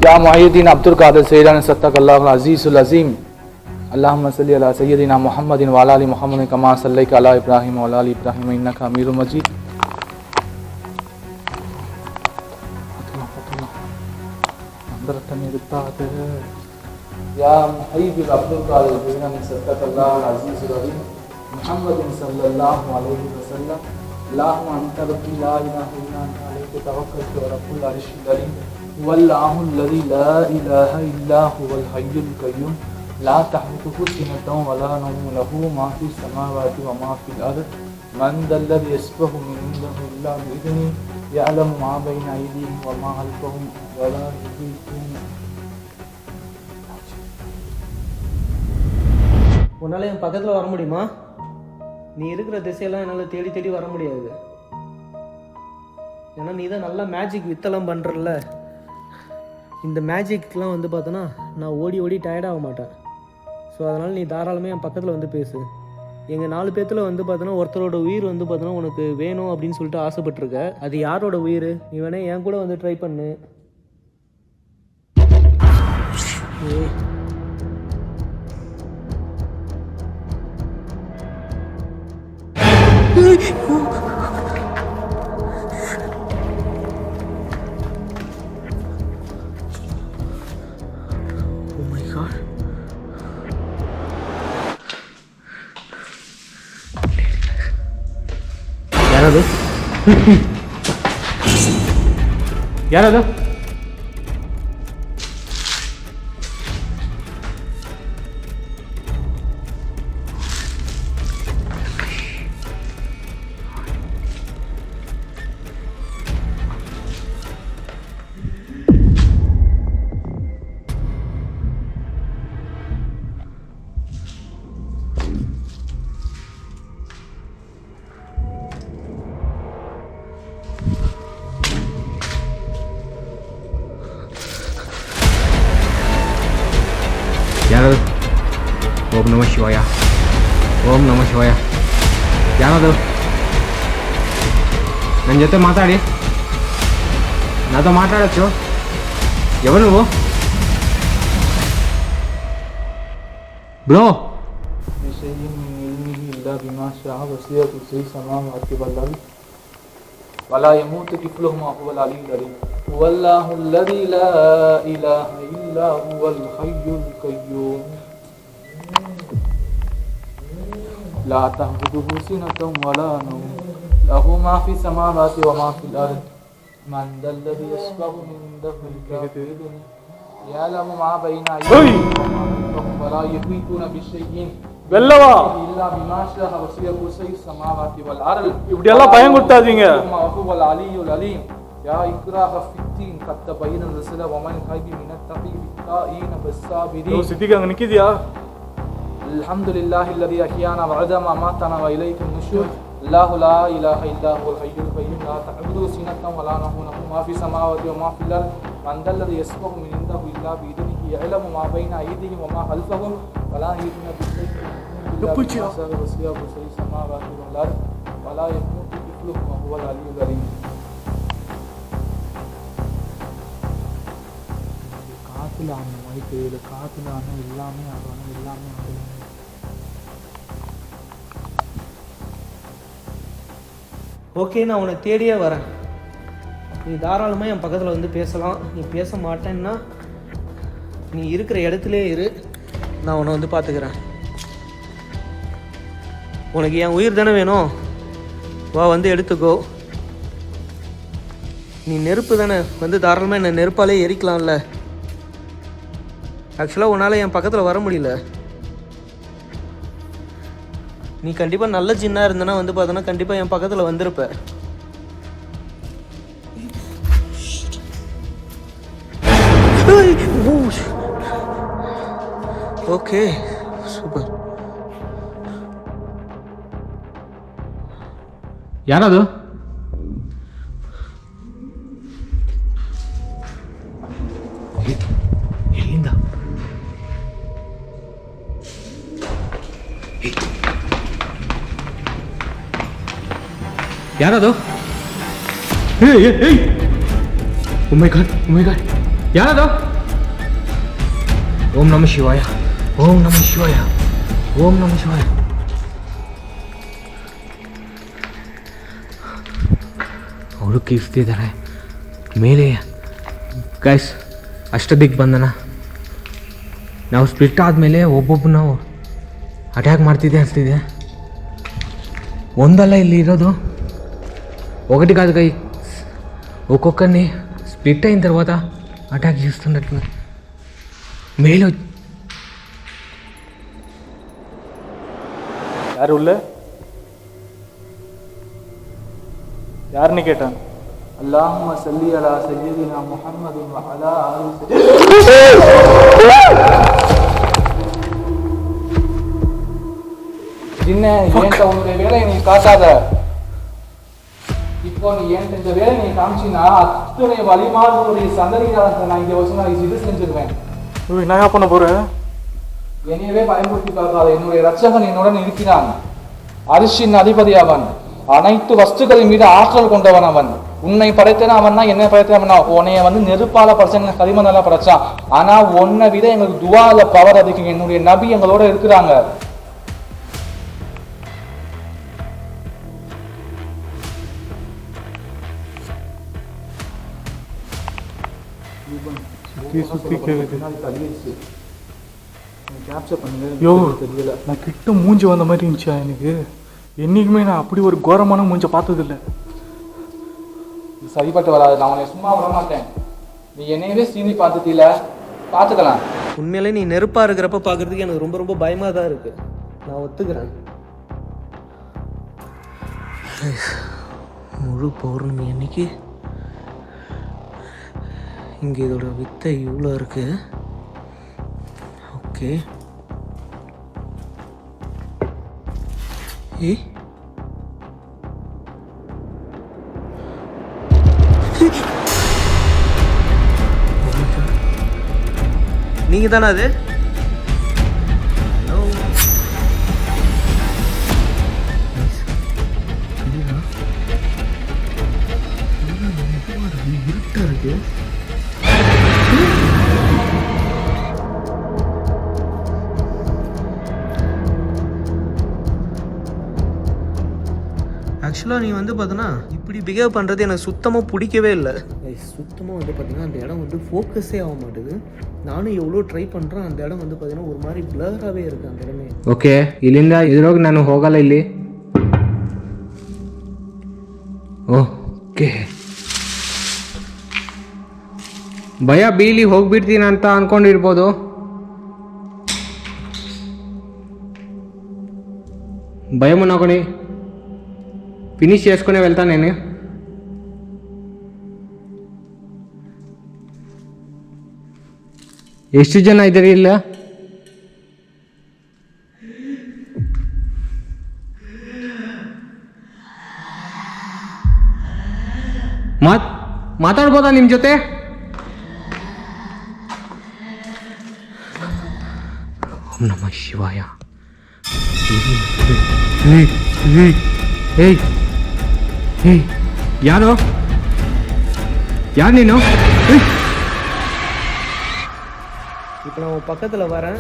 [SPEAKER 5] या मुहिद्दीन अब्दुल कादिर सैयदना सत्तकल्लाहुल अजीजुल अजीम अल्लाहुम्मा सल्लि अला सय्यदिना मुहम्मदिन व अला आलि मुहम्मदिन कमा सल्लैता अला इब्राहिम व अला आलि इब्राहिम इन्नका हमीदुम मजीद। या मुहिद्दीन अब्दुल कादिर सैयदना सत्तकल्लाहुल अजीजुल अजीम मुहम्मदिन सल्लल्लाहु अलैहि वसल्लम अल्लाहुम्मा अंता रब्बी ला इलाहा इल्ला अंता अलैका तवक्कलतु व रब्बुल अर्शिल अज़ीम वल्लाहु अल्लज़ी ला इलाहा इल्ला हुवल हय्युल क़य्यूम ला तअख़ुज़ुहु सिनतुन व ला नौम लहू मा फ़िस समावाति व मा फ़िल अर्ज़ मन ज़ल्लज़ी यशफ़अु इंदहु इल्ला बिइज़्निही यअलमु मा बैना अयदीहिम व मा ख़ल्फ़हुम व ला युहीतून।
[SPEAKER 2] உன்னால் என் பக்கத்தில் வர முடியுமா? நீ இருக்கிற திசையெல்லாம் என்னால் தேடி தேடி வர முடியாது. ஏன்னா நீ தான் நல்லா மேஜிக் வித்தெல்லாம் பண்ணுறல. இந்த மேஜிக்லாம் வந்து பார்த்தோன்னா நான் ஓடி ஓடி டயர்டாக மாட்டேன். ஸோ அதனால் நீ தாராளமாக என் பக்கத்தில் வந்து பேசு. எங்கள் 4 பேர்த்தில் வந்து பார்த்தோன்னா ஒருத்தரோட உயிர் வந்து பார்த்தோன்னா உனக்கு வேணும் அப்படின்னு சொல்லிட்டு ஆசைப்பட்டிருக்க. அது யாரோட உயிர்? நீ வேணா என் கூட வந்து ட்ரை பண்ணு.
[SPEAKER 4] ಯಾರದು? ಯಾರದು? ಯಾರದು? ಓಂ ನಮಃ ಶಿವಾಯ, ಓಂ ನಮಃ ಶಿವಾಯ. ಯಾರದು? ನನ್ನ ಜೊತೆ ಮಾತಾಡಿ, ನಾతో మాట్లాడచ్చు. ఎవరు నువ్వు బ్రో?
[SPEAKER 5] वला यमूतु तिफ़्लुहुमा हुवल अलीयुल अलीम वल्लाहु अल्लज़ी ला इलाहा इल्ला हुवल हय्युल क़य्यूम ला तअख़ुज़ुहु सिनतुन वला नौम लहू मा फ़िस समावाति व मा फ़िल अर्ज़ मन ज़ल्लज़ी यशफ़अु इंदहु इल्ला बिइज़्निही यअलमु मा बैना अयदीहिम व मा ख़ल्फ़हुम व ला युहीतून बिशैइन
[SPEAKER 3] வெல்லவா
[SPEAKER 5] இல்லா பிமா ஷாஅ வஸிய குர்ஸி ஸமாவாதி வல் அர்ல்.
[SPEAKER 3] இப்படி எல்லாம் பயம் கொடுத்தாதீங்க.
[SPEAKER 5] வல் அலியுல் அலீம் யா இக்ராஹ ஃபித்தீன் கத்த பைன ரஸல வ மன் கைபி மினத் தகீ தாஈன பஸ்ஸாபிரீன்.
[SPEAKER 3] சித்திக்கு அங்க நிக்குதியா?
[SPEAKER 5] அல்ஹம்துலில்லாஹி அல்லதி அஹ்யானா வ அதமா மாதனா வ இலைக்கும் நுஷூர் அல்லாஹு லா இலாஹா இல்லா ஹுவல் ஹய்யுல் கய்யூம் லா தஅதுஹு சினத்துன் வ லா நஹூம் லஹு மா ஃபீஸ் ஸமாவாதி வ மா ஃபில் அர்த் மன் தல்லதி யஸ்பஹு மின் இன்தஹு இல்லா பிஇذنஹி யஅலமு மா பைன ஐதிஹிம் வ மா கல்ஃபஹும் வ லா யுஹீதுன பிஷைஇன்
[SPEAKER 3] தப்புச்சியா?
[SPEAKER 5] வஸிய குர்ஸி ஸமாவாதி வல் அர்த் வ லா யமூது திஃப்லுஹுமா ஹுவல் அலியுல் அலீம். காத்துல ஆன மைக்கு இல்லை, காத்துல ஆன எல்லாமே ஆகணும், எல்லாமே ஆகணும்.
[SPEAKER 2] ஓகே, நான் உன்னை தேடியே வரேன். நீ தாராளமாக என் பக்கத்தில் வந்து பேசலாம். நீ பேச மாட்டேன்னா நீ இருக்கிற இடத்துலே இரு, நான் உன்னை வந்து பார்த்துக்கிறேன். உனக்கு என் உயிர் தானே வேணும்? வா, வந்து எடுத்துக்கோ. நீ நெருப்பு தானே, வந்து தாராளமாக என்னை நெருப்பாலே எரிக்கலாம்ல. ஆக்சுவலாக உன்னால் என் பக்கத்தில் வர முடியல. நீ கண்டிப்பாக நல்ல ஜின்னா இருந்தனா வந்து பார்த்தோன்னா கண்டிப்பாக என் பக்கத்தில் வந்திருப்ப. Okay, super.
[SPEAKER 4] ಯಾರದು? ಎಲ್ಲಿಂದ? ಯಾರದು? ಓ ಮೈ ಗಾಡ್, ಓ ಮೈ ಗಾಡ್, ಯಾರದು? ಓಂ ನಮಃ ಶಿವಾಯ, ಓಂ ನಮಃ ಶಿವಾಯ, ಓಂ ನಮಃ ಶಿವಾಯ. ಅವರು ಕೀರ್ತಿದ್ದಾರೆ ಮೇಲೆ. ಗೈಸ್, ಅಷ್ಟದಿಕ್ಕೆ ಬಂದನ. ನಾವು ಸ್ಪ್ಲಿಟ್ ಆದಮೇಲೆ ಒಬ್ಬೊಬ್ಬ ನಾವು ಅಟ್ಯಾಕ್ ಮಾಡ್ತಿದ್ದೆ ಅನ್ಸ್ತಿದೆ. ಒಂದಲ್ಲ ಇಲ್ಲಿ ఇరోదు ఒకటి కాదు గై, ఒక్కొక్కరిని స్ప్లిట్ అయిన తర్వాత అటాక్ చేస్తున్నట్టు మేలు.
[SPEAKER 3] யார் உள்ள? யாருன்னு கேட்டான்.
[SPEAKER 5] அல்லாஹும்ம ஸல்லி அலா சய்யிதினா முஹம்மதின் வ அலா ஆலி. ஜின்னே, ஏன்ட்ட உன்னுடைய வேலையை நீ காட்டாத. இப்போ நீ ஏன்ட்ட இந்த வேலையை நீ காமிச்சினா அத்தனை வழிமாறுடைய சந்ததிகாரத்தை நான் இங்கே வச்சு நான் இது செஞ்சிருவேன்.
[SPEAKER 3] என்ன பண்ண போறேன்?
[SPEAKER 5] என்னையவே பயன்படுத்தி பார்க்காத. என்னுடைய ரட்சகன் என்னுடன் இருக்கிறான். அரிசின் அதிபதி அவன். அனைத்து வஸ்துக்களின் மீது ஆற்றல் கொண்டவன் அவன். உன்னை படைத்தன அவன் தான், என்னை படைத்தவன் தான். உன்னைய வந்து நெருப்பால படைச்சாங்க, களிமண்ணால படைச்சான். ஆனா உன்னை விட எங்களுக்கு துவால பவர் அதிகம். என்னுடைய நபி எங்களோட இருக்கிறாங்க.
[SPEAKER 3] யோ, நான் கிட்ட மூஞ்சி வந்த மாதிரி இருந்துச்சா எனக்கு. என்னைக்குமே நான் அப்படி ஒரு கோரமான மூஞ்ச பார்த்ததில்லை.
[SPEAKER 5] சரிப்பட்டு வராது. நான் உன்னை சும்மா விட மாட்டேன். நீ என்னையவே சீனி பார்த்துட்டில, பார்த்துக்கலாம்.
[SPEAKER 2] உண்மையிலே நீ நெருப்பாக இருக்கிறப்ப பார்க்குறதுக்கு எனக்கு ரொம்ப ரொம்ப பயமாக தான் இருக்குது. நான் ஒத்துக்கிறேன். முழு பௌர்ணமி அன்னைக்கு இங்கே இதோட வித்தை இவ்வளோ இருக்கு. ஓகே, ஏய் நீங்கள் தானே அது? இருட்டா இருக்கு. ஆக்சுவலாக நீ வந்து பார்த்தோன்னா இப்படி பிஹேவ் பண்ணுறது எனக்கு சுத்தமாக பிடிக்கவே இல்லை. சுத்தமாக வந்து பார்த்தீங்கன்னா அந்த இடம் வந்து ஃபோக்கஸே ஆக மாட்டேது. நானும் எவ்வளோ ட்ரை பண்ணுறேன், அந்த இடம் வந்து பார்த்தீங்கன்னா ஒரு மாதிரி பிளராகவே இருக்குது அந்த இடமே.
[SPEAKER 4] ಓಕೆ, ಇಲ್ಲಿಂದ ಎದುರೋಗಿ ನಾನು ಹೋಗಲ್ಲ ಇಲ್ಲಿ. ಓಕೆ, ಭಯ ಬೀಳಿ ಹೋಗ್ಬಿಡ್ತೀನಿ ಅಂತ ಅನ್ಕೊಂಡಿರ್ಬೋದು. భయమున్నకొని ఫినిష్ చేసుకునే వెళ్తాను నేను. ಎಷ್ಟು ಜನ ಇದ್ದೀರಿ ಇಲ್ಲ? ಮಾತಾಡ್ಬೋದಾ ನಿಮ್ಮ ಜೊತೆ? ಓಂ ನಮಃ ಶಿವಾಯ. ಏಯ್, ಯಾರು ನೀನು?
[SPEAKER 2] இப்போ நான் உன் பக்கத்தில் வரேன்,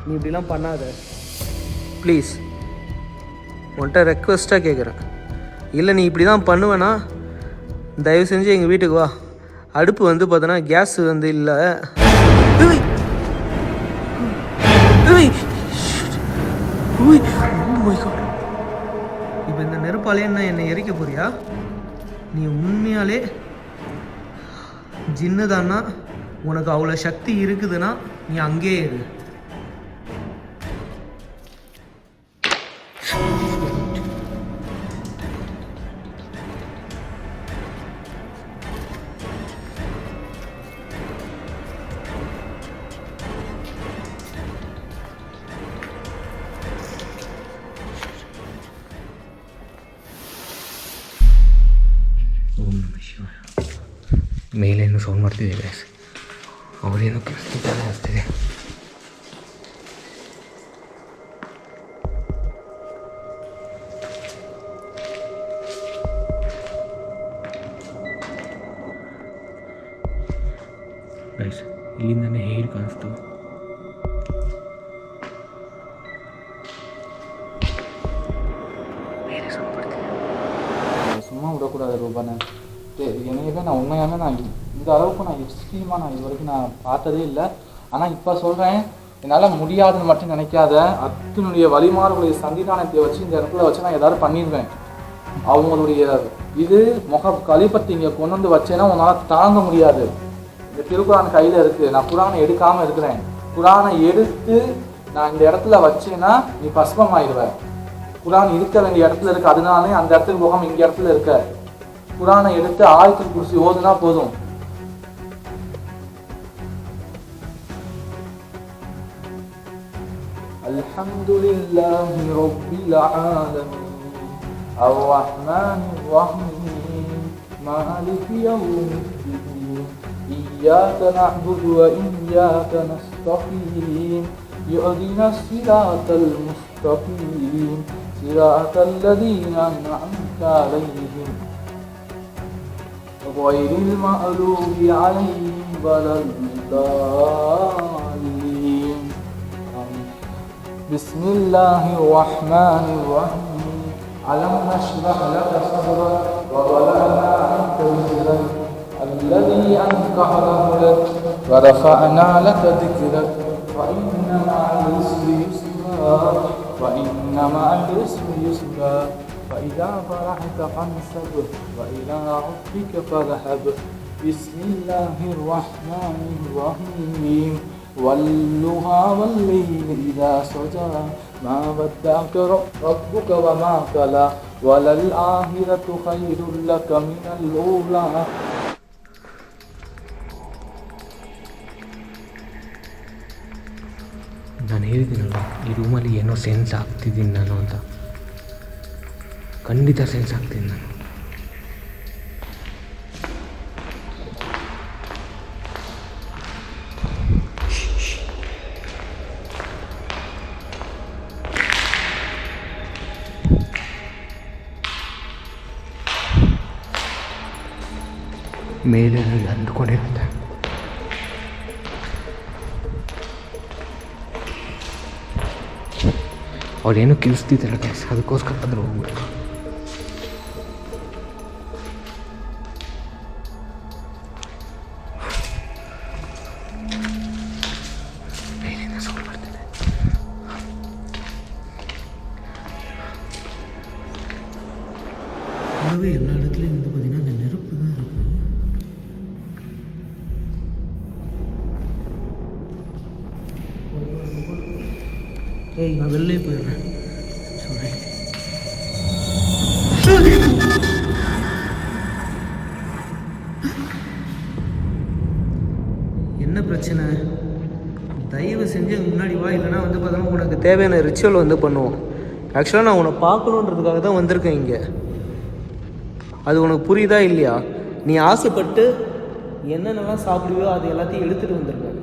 [SPEAKER 2] நீ இப்படிலாம் பண்ணாத ப்ளீஸ். உன்கிட்ட ரெக்வெஸ்ட்டாக கேட்குறேன். இல்லை நீ இப்படி தான் பண்ணுவேன்னா தயவு செஞ்சு எங்கள் வீட்டுக்கு வா. அடுப்பு வந்து பார்த்தோன்னா கேஸ் வந்து இல்லை. இப்போ இந்த நெருப்பாலே என்ன என்னை எரிக்க போறியா? நீ உண்மையாலே ஜின்னு தான்னா உனக்கு அவ்வளோ சக்தி இருக்குதுன்னா நீ அங்கேயே இரு.
[SPEAKER 4] ಮೇಲೇನು ಸೌಂಡ್ ಮಾಡ್ತಿದೆ ಗೈಸ್, ಅವರೇನೋ ಕೇಳಿಸ್ತಿದ್ದಾರೆ ಅನಿಸ್ತಿದೆ. ಗೈಸ್ ಇಲ್ಲಿಂದನೇ ಹೇಗೆ ಕಾಣಿಸ್ತು.
[SPEAKER 5] சும்மா விடக்கூடாது ரூபானே. என்னையே நான் உண்மையான நான் இந்த அளவுக்கு நான் எக்ஸ்ட்ரீமாக நான் இது வரைக்கும் நான் பார்த்ததே இல்லை. ஆனால் இப்போ சொல்கிறேன், என்னால் முடியாதுன்னு மட்டும் நினைக்காத. அத்தனுடைய வழிமாறுடைய சந்திதானத்தை வச்சு இந்த இடத்துல வச்சு நான் ஏதாவது பண்ணிடுவேன். அவங்களுடைய இது கழிப்பத்தை இங்கே கொண்டு வந்து வச்சேன்னா உன்னால் தாங்க முடியாது. இந்த திருக்குறான் கையில் இருக்குது, நான் குரானை எடுக்காமல் இருக்கிறேன். குரானை எடுத்து நான் இந்த இடத்துல வச்சேன்னா நீ பஸ்பம் ஆயிடுவேன். குரான் இருக்க வேண்டிய இடத்துல இருக்கு, அதனாலே அந்த இடத்துக்கு போகாம இங்க இடத்துல இருக்க. குரானை எடுத்து ஆயத்துல் குர்சி ஓதுனா போதும். அல்ஹம்துலில்லாஹி ரப்பில் ஆலமீன் அர்ரஹ்மானிர் ரஹீம் மாலிகி யௌமிddin இய்யாக நஅ்புது வ இய்யாக நஸ்தகீம் இஹ்தினஸ் ஸிராத்தல் முஸ்தகீம் صراط الذين أنعمت عليهم غير المغضوب عليهم ولا الضالين. بسم الله الرحمن الرحيم. ألم نشرح لك صدرك ووضعنا عنك وزرك الذي أنقض ظهرك ورفعنا لك ذكرك فإن مع العسر يسرا وإن مع العسر يسرا فإذا فرحت فانصب وإلى ربك فارهب. بسم الله الرحمن الرحيم. والضحى والليل إذا سجى ما ودعك ربك وما قلى وللآخرة خير لك من الأولى.
[SPEAKER 4] ನಾನು ಹೇಳಿದ್ದೀನಲ್ಲ, ಈ ರೂಮಲ್ಲಿ ಏನೋ ಸೆನ್ಸ್ ಆಗ್ತಿದ್ದೀನಿ ನಾನು ಅಂತ. ಖಂಡಿತ ಸೆನ್ಸ್ ಆಗ್ತೀನಿ ನಾನು. ಮೇಲೆ ಅಂದ್ಕೊಂಡಿರುತ್ತೆ. ಅವ್ರೇನೋ ಕಿರಿಸ್ತಿದ್ದಾರೆ ಗ್ಯಾಸ್, ಅದಕ್ಕೋಸ್ಕರ ಅದ್ರ ಹೋಗ್ಬಿಟ್ಟು ಮೇಲಿಂದ ಸೌಂಡ್ ಬರ್ತಿದೆ.
[SPEAKER 2] எல்லா இடத்துலையும் வந்து பார்த்தீங்கன்னா அந்த நெருப்பு தான் இருக்கு. ஏய், நான் வெளிலே போயிடுறேன். சாரி. என்ன பிரச்சனை? தயவு செஞ்சு முன்னாடி வா, இல்லைனா வந்து பார்த்தோன்னா உனக்கு தேவையான ரிச்சுவல் வந்து பண்ணுவோம். ஆக்சுவலாக நான் உன்னை பார்க்கணுன்றதுக்காக தான் வந்திருக்கேன் இங்கே. அது உனக்கு புரியுதா இல்லையா? நீ ஆசைப்பட்டு என்னென்னலாம் சாப்பிடுவியோ அது எல்லாத்தையும் எடுத்துகிட்டு வந்துருக்கேன்.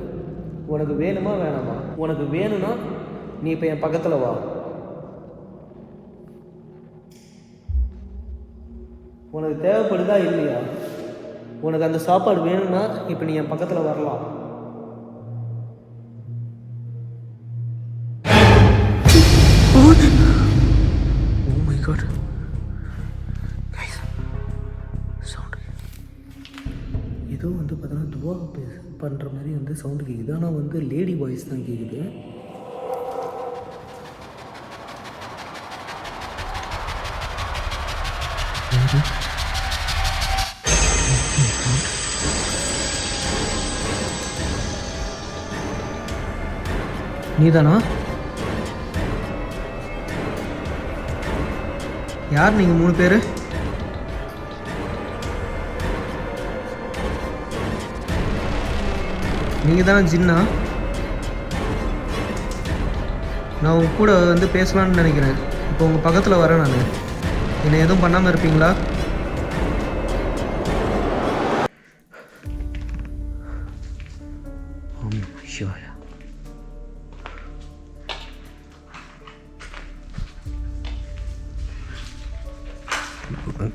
[SPEAKER 2] உனக்கு வேணுமா வேணாமா? உனக்கு வேணும்னா நீ இப்போ என் பக்கத்தில் வா. உனக்கு தேவைப்படுதா இல்லையா? உனக்கு அந்த சாப்பாடு வேணும்னா இப்போ நீ என் பக்கத்தில் வரலாம். Oh my God. ஏதோ வந்து பார்த்தோன்னா துவா பண்ணுற மாதிரி வந்து சவுண்டு கேட்குது. ஆனால் வந்து லேடி வாய்ஸ் தான் கேட்குது. நீதானா? யார் நீங்கள் 3 பேர்? நீங்கள் தானே ஜின்னா? நான் உங்க கூட வந்து பேசலான்னு நினைக்கிறேன். இப்போ உங்கள் பக்கத்தில் வரேன் நான். என்னை எதுவும் பண்ணாமல் இருப்பீங்களா?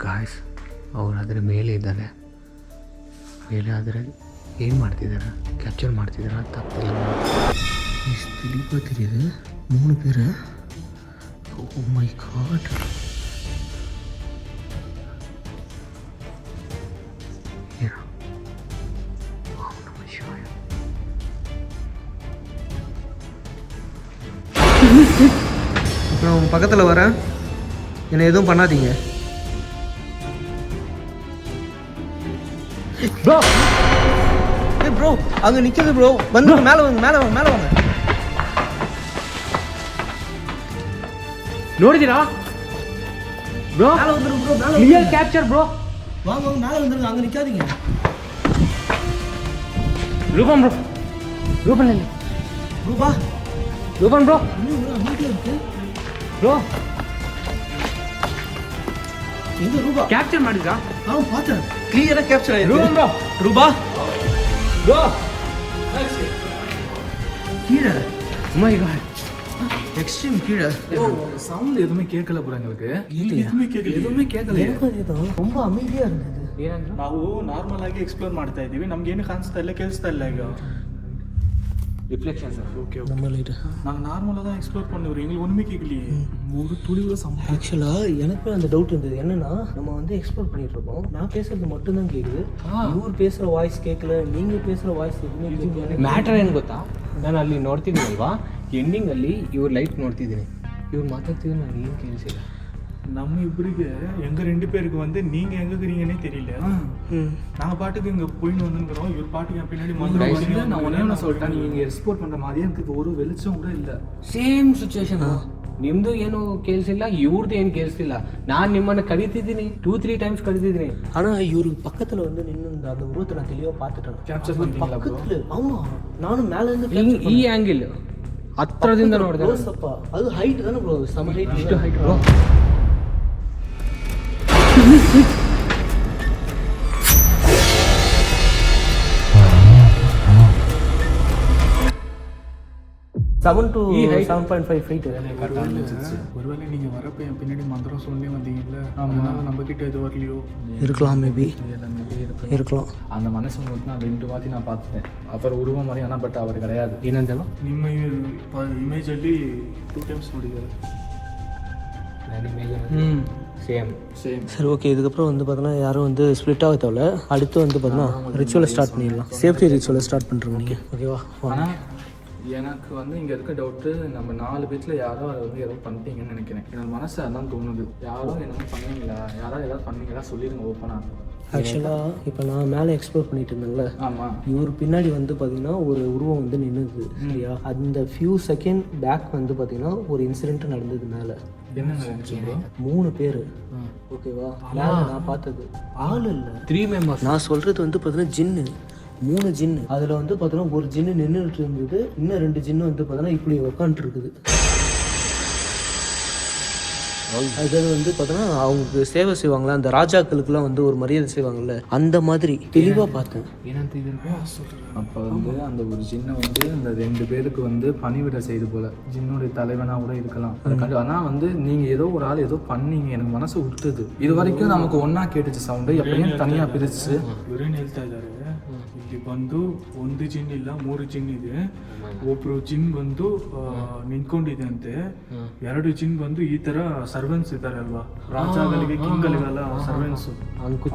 [SPEAKER 4] ಗಾಯ್ಸ್ ಅವ್ರು ಅದರ ಮೇಲೆ ಇದ್ದಾರೆ. ಮೇಲೆ ಆದರೆ ಏನು ಮಾಡ್ತಿದ್ದಾರೆ, ಕ್ಯಾಪ್ಚರ್ ಮಾಡ್ತಿದ್ದಾರೆ ಅಂತ ಆಗ್ತಿಲ್ಲ.
[SPEAKER 2] ಎಷ್ಟು தெளிவாக தெரியுது. 3 பேர். Oh my God. இப்போ நான் உங்கள் பக்கத்தில் வரேன். என்னை எதுவும் பண்ணாதீங்க. ப்ரோ ப்ரோ அங்கே நிற்கிது ப்ரோ. வந்து மேலே வாங்க, மேலே வாங்க, மேலே வாங்க.
[SPEAKER 4] ನೋಡಿದಿರಾ ಬ್ರೋ?
[SPEAKER 2] மேலே வந்துடும் ப்ரோ. மேலே
[SPEAKER 4] ಕ್ಲಿಯರ್ ಕ್ಯಾಪ್ಚರ್ ಬ್ರೋ.
[SPEAKER 2] வாங்க வாங்க, மேலே வந்துருங்க. அங்கே நிற்காதீங்க.
[SPEAKER 4] ರೂಪನ್ ಬ್ರೋ, ರೂಪನ್ ಇಲ್ಲಿ,
[SPEAKER 2] ரூபா
[SPEAKER 4] ರೂಪನ್ ಬ್ರೋ,
[SPEAKER 2] அமைதியாக இருக்கு
[SPEAKER 4] ಬ್ರೋ
[SPEAKER 2] எங்க ரூபா?
[SPEAKER 4] ಕ್ಯಾಪ್ಚರ್ ಮಾಡಿದ್ರಾ?
[SPEAKER 2] நான் பார்த்தேன். கிளியராக கேப்சர் ஆயிருக்கு.
[SPEAKER 4] ರೂಪನ್ ಬ್ರೋ,
[SPEAKER 2] ரூபா
[SPEAKER 4] ಬ್ರೋ
[SPEAKER 2] கீழே.
[SPEAKER 4] ಮೈ ಗಾಡ್,
[SPEAKER 2] எக்ஸ்ட்ரீம் கீழே.
[SPEAKER 5] சவுண்ட் எதுவுமே கேட்கல ப்ரோ எங்களுக்கு. எதுவுமே கேட்கல.
[SPEAKER 2] எனக்கு அதேதான். ரொம்ப அமைதியாக இருந்தது.
[SPEAKER 4] ಏನಂದ್ರು?
[SPEAKER 3] ನಾವು ನಾರ್ಮಲ್ ಆಗಿ ಎಕ್ಸ್ಪ್ಲೋರ್ ಮಾಡ್ತಾ ಇದೀವಿ. ನಮ್ಗೆ ಏನು ಕಾಣಿಸ್ತಾ ಇಲ್ಲ, ಕೇಳಿಸ್ತಾ ಇಲ್ಲ. ಈಗ
[SPEAKER 4] ರಿಫ್ಲೆಕ್ಷನ್ ಸರ್.
[SPEAKER 3] ஓகே
[SPEAKER 2] நம்ம லைட்டு
[SPEAKER 3] நாங்கள் நார்மலாக தான் எக்ஸ்ப்ளோர் பண்ணுவோம். எங்களுக்கு ஒன்றுமே கேட்கலையே.
[SPEAKER 5] ஒரு துளி கூட
[SPEAKER 2] ஆக்சுவலாக எனக்கும் அந்த டவுட் இருந்தது. என்னன்னா நம்ம வந்து எக்ஸ்ப்ளோர் பண்ணிட்டு இருக்கோம். நான் பேசுறது மட்டும்தான் கேட்குது. இவர் பேசுகிற வாய்ஸ் கேட்கல, நீங்கள் பேசுகிற வாய்ஸ் எதுவுமே கேட்கல.
[SPEAKER 4] ಮ್ಯಾಟರ್ ಏನು ಗೊತ್ತಾ, ನಾನು ಅಲ್ಲಿ ನೋಡ್ತಿದ್ದೀನಲ್ವಾ, ಎಂಡಿಂಗಲ್ಲಿ ಇವ್ರ ಲೈಟ್ ನೋಡ್ತಿದ್ದೀನಿ, ಇವ್ರು ಮಾತಾಡ್ತಿದ್ರು ನನಗೆ ಏನು ಕೇಳಿಸಿಲ್ಲ.
[SPEAKER 3] நம்ம இவருக்கு எங்கள் 2 பேருக்கு வந்து நீங்கள் எங்கே இருக்கிறீங்கன்னே தெரியல. நாங்கள் பாட்டுக்கு இங்கே போயின்னு வந்துருக்கிறோம். இவர் பாட்டுக்கு என் பின்னாடி
[SPEAKER 5] நான் ஒன்றே சொல்லிட்டேன். நீங்கள் இங்கே எக்ஸ்போர்ட் பண்ணுற மாதிரியே எனக்கு ஒரு வெளிச்சம் கூட இல்லை.
[SPEAKER 4] Same situation. ನಿಮ್ದು ಏನು ಕೇಳಿಸಿಲ್ಲ, ಇವ್ರದ್ದು ಏನು ಕೇಳಿಸ್ತಿಲ್ಲ. ನಾನು ನಿಮ್ಮನ್ನು ಕರಿತಿದ್ದೀನಿ, 2-3 ಟೈಮ್ಸ್ ಕರಿತಿದ್ದೀನಿ.
[SPEAKER 2] ஆனால் இவரு பக்கத்தில் வந்து நின்று அந்த உருவத்தை நான் தெளிவாக பார்த்துட்டேன்.
[SPEAKER 5] கேப்சர் பண்ணிட்டீங்களா ப்ரோ?
[SPEAKER 2] பக்கத்தில். ஆமாம், நானும் மேலேருந்து
[SPEAKER 4] ಈ ಆ್ಯಂಗಿಲ್ ಹತ್ರದಿಂದ ನೋಡಿದೆ.
[SPEAKER 2] க்ளோஸ்அப்பா. அது ஹைட் தானே ப்ரோ? செம ஹைட்.
[SPEAKER 4] ಇಷ್ಟು height bro.
[SPEAKER 2] Seven to 7.5 feet.
[SPEAKER 3] ஒருவேளை நீங்கள் வரப்போ என் பின்னாடி மந்திரம் சொல்லி வந்தீங்கல்ல, அதனால நம்ம கிட்ட எது வரலையோ.
[SPEAKER 2] இருக்கலாம், மேபி இருக்கலாம்.
[SPEAKER 5] அந்த மனுஷன் வந்து நான் 2 வாட்டி நான் பார்த்துட்டேன். அவர் உருவம் மாதிரி ஆனால் பட் அவர் கிடையாது.
[SPEAKER 4] ಏನಂತಲ್ಲ
[SPEAKER 3] ನಿಮ್ಮ ಇಮೇಜಲ್ಲಿ 2 ಟೈಮ್ಸ್ ನೋಡಿದ್ದಾರೆ.
[SPEAKER 4] ಸೇಮ್.
[SPEAKER 2] சரி ஓகே. இதுக்கப்புறம் வந்து பார்த்தோன்னா யாரும் வந்து ஸ்ப்ளிட் ஆக தேவையில்ல. அடுத்து வந்து பார்த்தோன்னா ரிச்சுவலை ஸ்டார்ட் பண்ணிடலாம். சேஃப்டி ரிச்சுவலை ஸ்டார்ட் பண்ணுறோம் நீங்கள். ஓகேவா?
[SPEAKER 5] ஆனால் எனக்கு வந்து இங்கே இருக்க டவுட்டு, நம்ம 4 பேர்த்தில் யாரோ அதை வந்து ஏதோ பண்ணிட்டீங்கன்னு நினைக்கிறேன். என்னோட மனசு அதான் தோணுது. யாரோ என்னமோ பண்ணீங்களா, யாராவது ஏதாவது பண்ணீங்களா சொல்லிடுங்க ஓப்பனாக.
[SPEAKER 2] ஆக்சுவலாக இப்போ நான் மேலே எக்ஸ்ப்ளோர் பண்ணிட்டு இருந்தேன்ல,
[SPEAKER 5] ஆமாம்,
[SPEAKER 2] இவர் பின்னாடி வந்து பார்த்தீங்கன்னா ஒரு உருவம் வந்து நின்றுது. சரியா? அந்த ஃபியூ செகண்ட் பேக் வந்து பார்த்தீங்கன்னா ஒரு இன்சிடென்ட் நடந்தது மேலே.
[SPEAKER 5] என்ன நடந்துச்சு ப்ரோ?
[SPEAKER 2] 3 பேர். ஓகேவா? மேலே நான் பார்த்தது ஆள் இல்லை,
[SPEAKER 4] 3 மெம்பர்ஸ்.
[SPEAKER 2] நான் சொல்கிறது வந்து பார்த்தீங்கன்னா ஜின்னு. 3 ஜின்னு. அதில் வந்து பார்த்தீங்கன்னா ஒரு ஜின்னு நின்றுட்டு இருந்தது, இன்னும் 2 ஜின்னு வந்து பார்த்தீங்கன்னா இப்படி உட்காந்துட்டு இருக்குது. அது வந்து பார்த்தோன்னா அவங்களுக்கு சேவை செய்வாங்களா, அந்த ராஜாக்களுக்குலாம் வந்து ஒரு மரியாதை செய்வாங்கல்ல, அந்த மாதிரி தெளிவாக பார்த்தேன்.
[SPEAKER 4] ಏನಂತ ಇದ್ರು?
[SPEAKER 5] அப்போ வந்து அந்த ஒரு ஜின்னை வந்து அந்த 2 பேருக்கு வந்து பணிவிட செய்து போல ஜின்னுடைய தலைவனாக கூட இருக்கலாம். அதை கண்டு ஆனால் வந்து நீங்கள் ஏதோ ஒரு ஆள் ஏதோ பண்ணீங்க, எனக்கு மனசு விட்டுது. இது வரைக்கும் நமக்கு ஒன்றா கேட்டுச்சு சவுண்டு, எப்படியும் தனியாக பிரிச்சு.
[SPEAKER 3] ಇವರೇನು ಹೇಳ್ತಾ ಇದ್ದಾರೆ, ಇಲ್ಲಿ ಬಂದು 1 ಜಿನ್ ಇಲ್ಲ 3 ಜಿನ್ ಇದೆ. ಒಬ್ರು ಜಿನ್ ಬಂದು ನಿಂತ್ಕೊಂಡಿದೆ ಅಂತೆ. 2 ಜಿನ್ ಬಂದು ಈ ತರ ಸರ್ವೆಂಟ್ಸ್ ಇದ್ದಾರೆ ಅಲ್ವಾ, ರಾಜಾಗಳಿಗೆ ಕಿಂಗ್ಗಳಿಗೆಲ್ಲ ಸರ್ವೆಂಟ್ಸ್,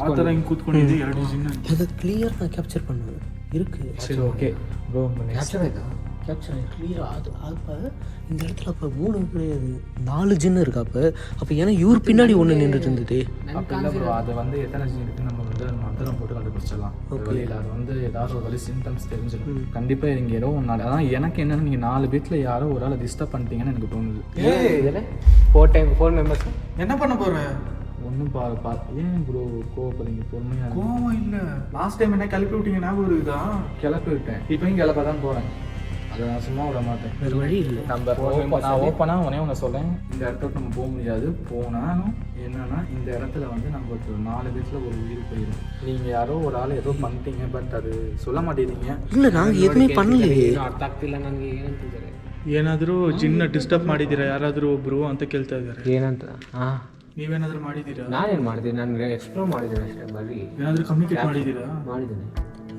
[SPEAKER 3] ಆ ಥರ ಹಿಂಗೆ ಕೂತ್ಕೊಂಡಿದೆ 2 ಜಿನ್.
[SPEAKER 2] அதை கிளியர் நான் கேப்சர் பண்ணுவேன். இருக்கு.
[SPEAKER 5] சரி ஓகே ப்ரோ,
[SPEAKER 4] ಕ್ಯಾಪ್ಚರ್ ಆಯ್ತಾ?
[SPEAKER 1] கேப்சர் ஆகி கிளியராக அது அப்போ இந்த இடத்துல அப்போ 3 கிடையாது 4 ஜின்னு இருக்கா அப்போ ஏன்னா இவர் பின்னாடி ஒன்று நின்றுட்டு இருந்தது.
[SPEAKER 5] அப்போ இல்லை ப்ரோ, அது வந்து எத்தனை ஜின் இருக்குன்னு நம்ம வந்து மந்திரம் போட்டு கண்டுபிடிச்சிடலாம். வெளியில் அது வந்து ஏதாவது ஒரு வழி சிம்டம்ஸ் தெரிஞ்சிடும் கண்டிப்பாக. இங்கே ஏதோ ஒன்று அதான் எனக்கு என்னென்னு நீங்கள் 4 பேத்தில் யாரோ ஒரு ஆளை டிஸ்டர்ப் பண்ணிட்டீங்கன்னு எனக்கு தோணுது.
[SPEAKER 4] 4 மெம்பர்ஸ்
[SPEAKER 3] என்ன பண்ண போற?
[SPEAKER 5] ஒன்றும் ஏன் ப்ரோ கோவப்படுறீங்க? பொறுமையாக
[SPEAKER 3] கோவம் இல்லை, லாஸ்ட் டைம் என்ன கிளப்பி விட்டீங்க ஞாபகம் இருக்குதா?
[SPEAKER 5] கிளப்பி விட்டேன், இப்போயும் கிளப்ப தான் போகிறேன். அதை நான் சும்மா விட மாட்டேன்,
[SPEAKER 1] வேறு வழி இல்லை.
[SPEAKER 5] நான் ஓப்பனாக ஒன்று சொல்கிறேன், இந்த இடத்துக்கு நம்ம போக முடியாது. போனாலும் என்னன்னா இந்த இடத்துல வந்து நம்மளுக்கு 4 பேர்த்தில் ஒரு உயிர் போயிடும். நீங்கள் யாரோ ஒரு ஆள் ஏதோ பண்ணிட்டீங்க, பட் அது சொல்ல மாட்டேங்கிறீங்க.
[SPEAKER 1] இல்லை நாங்கள் எதுவுமே பண்ணலையே.
[SPEAKER 4] ಅರ್ಥ ಆಗ್ತಿಲ್ಲ ನನಗೆ ಏನಂತಿದ್ದಾರೆ.
[SPEAKER 3] ಏನಾದರೂ ಜಿನ್ನ ಡಿಸ್ಟರ್ಬ್ ಮಾಡಿದ್ದೀರಾ ಯಾರಾದರೂ ಒಬ್ರು ಅಂತ ಕೇಳ್ತಾ ಇದ್ದಾರೆ.
[SPEAKER 4] ಏನಂತ? ಹಾಂ,
[SPEAKER 3] ನೀವೇನಾದರೂ ಮಾಡಿದ್ದೀರಾ?
[SPEAKER 4] ನಾನೇನು ಮಾಡಿದ್ದೀನಿ, ನಾನು ಎಕ್ಸ್ಪ್ಲೋರ್ ಮಾಡಿದ್ದೀನಿ ಅಷ್ಟೇ. ಬರೀ
[SPEAKER 3] ಏನಾದರೂ ಕಮ್ಯುನಿಕೇಟ್ ಮಾಡಿದ್ದೀರಾ?
[SPEAKER 4] ಮಾಡಿದ್ದೀನಿ.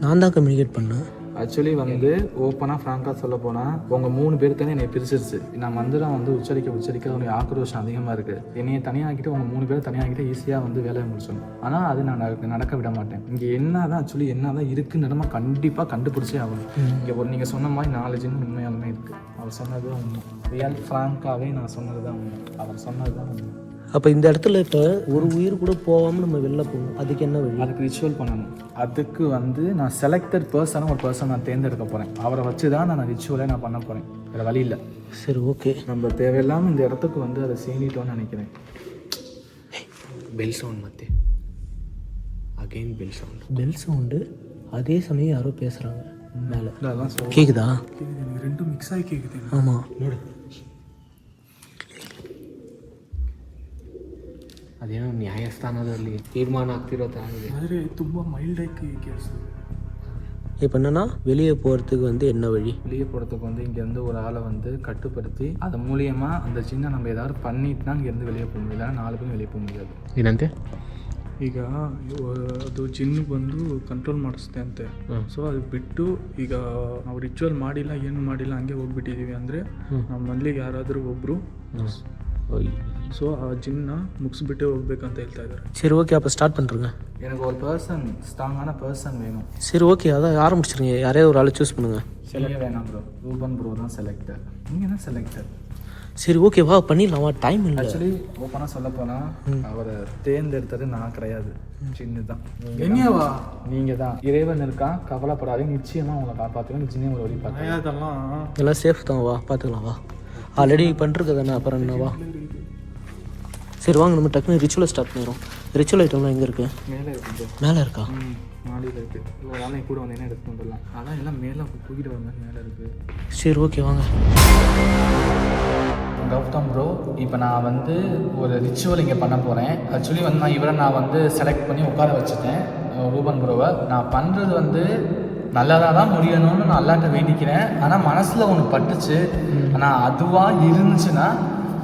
[SPEAKER 1] நான் தான் கம்யூனிகேட் பண்ணேன்.
[SPEAKER 5] ஆக்சுவலி வந்து ஓப்பனாக ஃப்ராங்காக சொல்ல போனால் உங்கள் 3 பேர் தானே என்னை பிரிச்சிருச்சு. நான் மந்திரம் வந்து உச்சரிக்க உனக்கு ஆக்ரோஷம் அதிகமாக இருக்குது. என்னையை தனியாகிட்டு உங்கள் 3 பேர் தனியாகிட்டு ஈஸியாக வந்து வேலையை முடிச்சிடணும். ஆனால் அது நான் நடக்க விட மாட்டேன். இங்கே என்ன தான் ஆக்சுவலி என்ன தான் இருக்குன்னு நம்ம கண்டிப்பாக கண்டுபிடிச்சே ஆகணும். இங்கே ஒரு நீங்கள் சொன்ன மாதிரி 4 ஜின்னு உண்மையாலுமே இருக்குது. அவர் சொன்னது தான் உண்மை. ரியல் ஃப்ராங்காகவே நான் சொன்னது தான் உண்மை. அவர் சொன்னது தான் உண்மை.
[SPEAKER 1] அப்போ இந்த இடத்துல இப்போ ஒரு உயிர் கூட போகாமல் நம்ம வெளில போகணும். அதுக்கு என்ன வழி?
[SPEAKER 5] அதுக்கு ரிச்சுவல் பண்ணணும். அதுக்கு வந்து நான் செலக்டட் பர்சனாக ஒரு பர்சன் நான் தேர்ந்தெடுக்க போகிறேன். அவரை வச்சு தான் நான் ரிச்சுவலே நான் பண்ண போகிறேன். வேறு வழி இல்லை.
[SPEAKER 1] சரி ஓகே.
[SPEAKER 5] நம்ம தேவையில்லாமல் இந்த இடத்துக்கு வந்து அதை சீனிட்டோன்னு நினைக்கிறேன்.
[SPEAKER 4] ಬೆಲ್ ಸೌಂಡ್ ಮತ್ತೆ again bell sound.
[SPEAKER 1] Bell sound, அதே சமயம் யாரோ பேசுகிறாங்க மேலே.
[SPEAKER 5] அதெல்லாம் சொல்ல
[SPEAKER 1] கேட்குதா?
[SPEAKER 3] ரெண்டும் மிக்ஸ் ஆகி கேட்குது.
[SPEAKER 1] ஆமாம் ನೋಡು.
[SPEAKER 4] ಅದೇನೋ ನ್ಯಾಯಸ್ಥಾನದಲ್ಲಿ ತೀರ್ಮಾನ ಆಗ್ತಿರೋ ಥರ ಇದೆ.
[SPEAKER 3] ಆದರೆ ತುಂಬ ಮೈಲ್ಡ್ ಆಗಿ ಕೇಳಿಸ್ತದೆ.
[SPEAKER 1] இப்போ என்னன்னா வெளியே போகிறதுக்கு வந்து என்ன வழி?
[SPEAKER 5] வெளியே போகிறதுக்கு வந்து இங்கேருந்து ஒரு ஆளை வந்து கட்டுப்படுத்தி அது மூலியமாக அந்த சின்ன நம்ம ஏதாவது பண்ணிட்டு தான் இங்கேருந்து வெளியே போக முடியல. 4 பேரும் வெளியே போக முடியாது.
[SPEAKER 4] ಏನಂತೆ?
[SPEAKER 3] ಈಗ ಅದು ಜಿನ್ನು ಬಂದು ಕಂಟ್ರೋಲ್ ಮಾಡಿಸುತ್ತೆ ಅಂತೆ. ಸೊ ಅದು ಬಿಟ್ಟು ಈಗ ನಾವು ರಿಚುವಲ್ ಮಾಡಿಲ್ಲ ಏನು ಮಾಡಿಲ್ಲ ಹಂಗೆ ಹೋಗ್ಬಿಟ್ಟಿದ್ದೀವಿ ಅಂದರೆ ನಮ್ಮಲ್ಲಿ ಯಾರಾದರೂ ಒಬ್ಬರು ஸோ ಆ ಜಿನ್ನ ಮುಗಿಸ್ಬಿಟ್ಟೆ ಹೋಗ್ಬೇಕಂತ ಹೇಳ್ತಾ ಇದ್ದಾರೆ.
[SPEAKER 1] சரி ஓகே, அப்போ ஸ்டார்ட் பண்ணுறேங்க.
[SPEAKER 5] எனக்கு ஒரு பர்சன், ஸ்ட்ராங்கான பர்சன் வேணும்.
[SPEAKER 1] சரி ஓகே, அதான் ஆரம்பிச்சிருங்க. யாரையாவது ஒரு ஆளை சூஸ் பண்ணுங்கள்.
[SPEAKER 5] நீங்கள் வேணாம் ப்ரோ, ரூபன் ப்ரோ தான் செலக்டர். நீங்கள் தான் செலக்டர்.
[SPEAKER 1] சரி ஓகே வா பண்ணிடலாமா, டைம் இல்லை.
[SPEAKER 5] ஆக்சுவலி ஓப்பனாக சொல்ல போனால் அவரை தேர்ந்தெடுத்தது நான் கிடையாது, சின்ன தான்.
[SPEAKER 3] என்னவா?
[SPEAKER 5] நீங்கள் தான். இறைவன் இருக்கான், கவலைப்படாதீங்க, நிச்சயமாக உங்களை காப்பாற்றுவேன். சின்ன ஒரு வழி பார்த்தேன்.
[SPEAKER 3] அதெல்லாம்
[SPEAKER 1] எல்லாம் சேஃப் தான், வா பார்த்துக்கலாம். வா ஆல்ரெடி பண்ணிருக்கு தானே, அப்புறம் என்னவா? சரி வாங்க நம்ம டக்குனு ரிச்சுவலை ஸ்டார்ட் பண்ணிடுறோம். ரிச்சுவல் ஐட்டம்லாம் எங்கே இருக்குது?
[SPEAKER 5] மேலே இருக்கு ப்ரோ.
[SPEAKER 1] மேலே இருக்கா?
[SPEAKER 5] மாடியில் இருக்குது. ஒரு ஆளை கூட வந்து என்ன எடுத்து வந்துடலாம். அதான் எல்லாம் மேலே தூக்கிட்டு வர மாதிரி மேலே இருக்குது.
[SPEAKER 1] சரி ஓகே வாங்க.
[SPEAKER 5] கௌதம் ப்ரோ, இப்போ நான் வந்து ஒரு ரிச்சுவல் இங்கே பண்ண போகிறேன். ஆக்சுவலி வந்து நான் வந்து செலக்ட் பண்ணி உட்கார வச்சுட்டேன் ரூபன் ப்ரோவை. நான் பண்ணுறது வந்து நல்லதாக தான் முடியணும்னு நான் அல்லாட்ட வேண்டிக்கிறேன். ஆனால் மனசில் ஒன்று பட்டுச்சு. ஆனால் அதுவாக இருந்துச்சுன்னா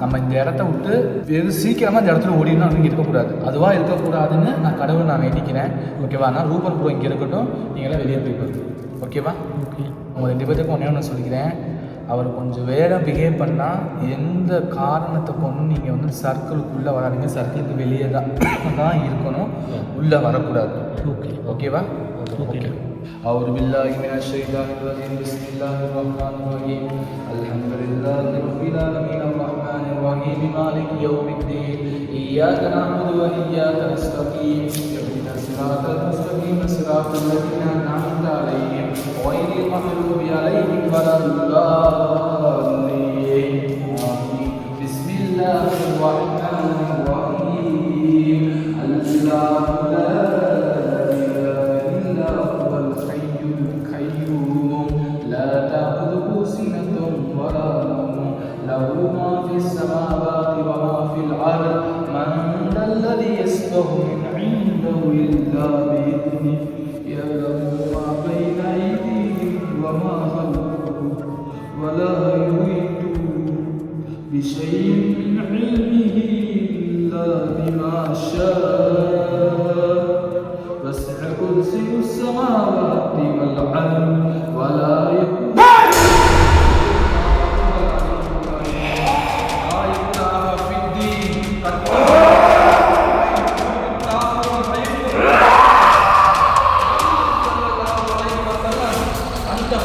[SPEAKER 5] நம்ம இந்த இடத்த விட்டு வெகு சீக்கிரமாக இந்த இடத்துல ஓடினா இங்கே இருக்கக்கூடாது. அதுவாக இருக்கக்கூடாதுன்னு நான் கடவுள் நான் வேண்டிக்கிறேன். ஓகேவா? நான் ரூபன் ப்ரோ இங்கே இருக்கட்டும், நீங்களாம் வெளியே போய்ட்டு. ஓகேவா? ஓகே. உங்கள் 2 பேத்துக்கும் ஒன்று சொல்லிக்கிறேன். அவர் கொஞ்சம் வேற பிஹேவ் பண்ணால் எந்த காரணத்தை கொண்டு நீங்கள் வந்து சர்க்கிளுக்குள்ளே வராதிங்க. சர்க்கிளுக்கு வெளியே தான் இருக்கணும், உள்ளே வரக்கூடாது. ஓகே ஓகேவா? ஓகே. أعوذ بالله من الشيطان الرجيم. بسم الله الرحمن الرحيم. الحمد لله رب العالمين الرحمن الرحيم مالك يوم الدين. إياك نعبد وإياك نستقيم. اهدنا الصراط المستقيم صراط الذين أنعمت عليهم غير المغضوب عليهم ولا الضالين. آمين. بسم الله الرحمن الرحيم. الله لا له ما في السماوات وما في الأرض. من ذا الذي يشفع عنده إلا بإذنه. يعلم ما بين أيديهم وما خلفهم ولا يحيطون بشيء من علمه إلا بما شاء. وسع كرسيه السماوات والأرض ولا يؤوده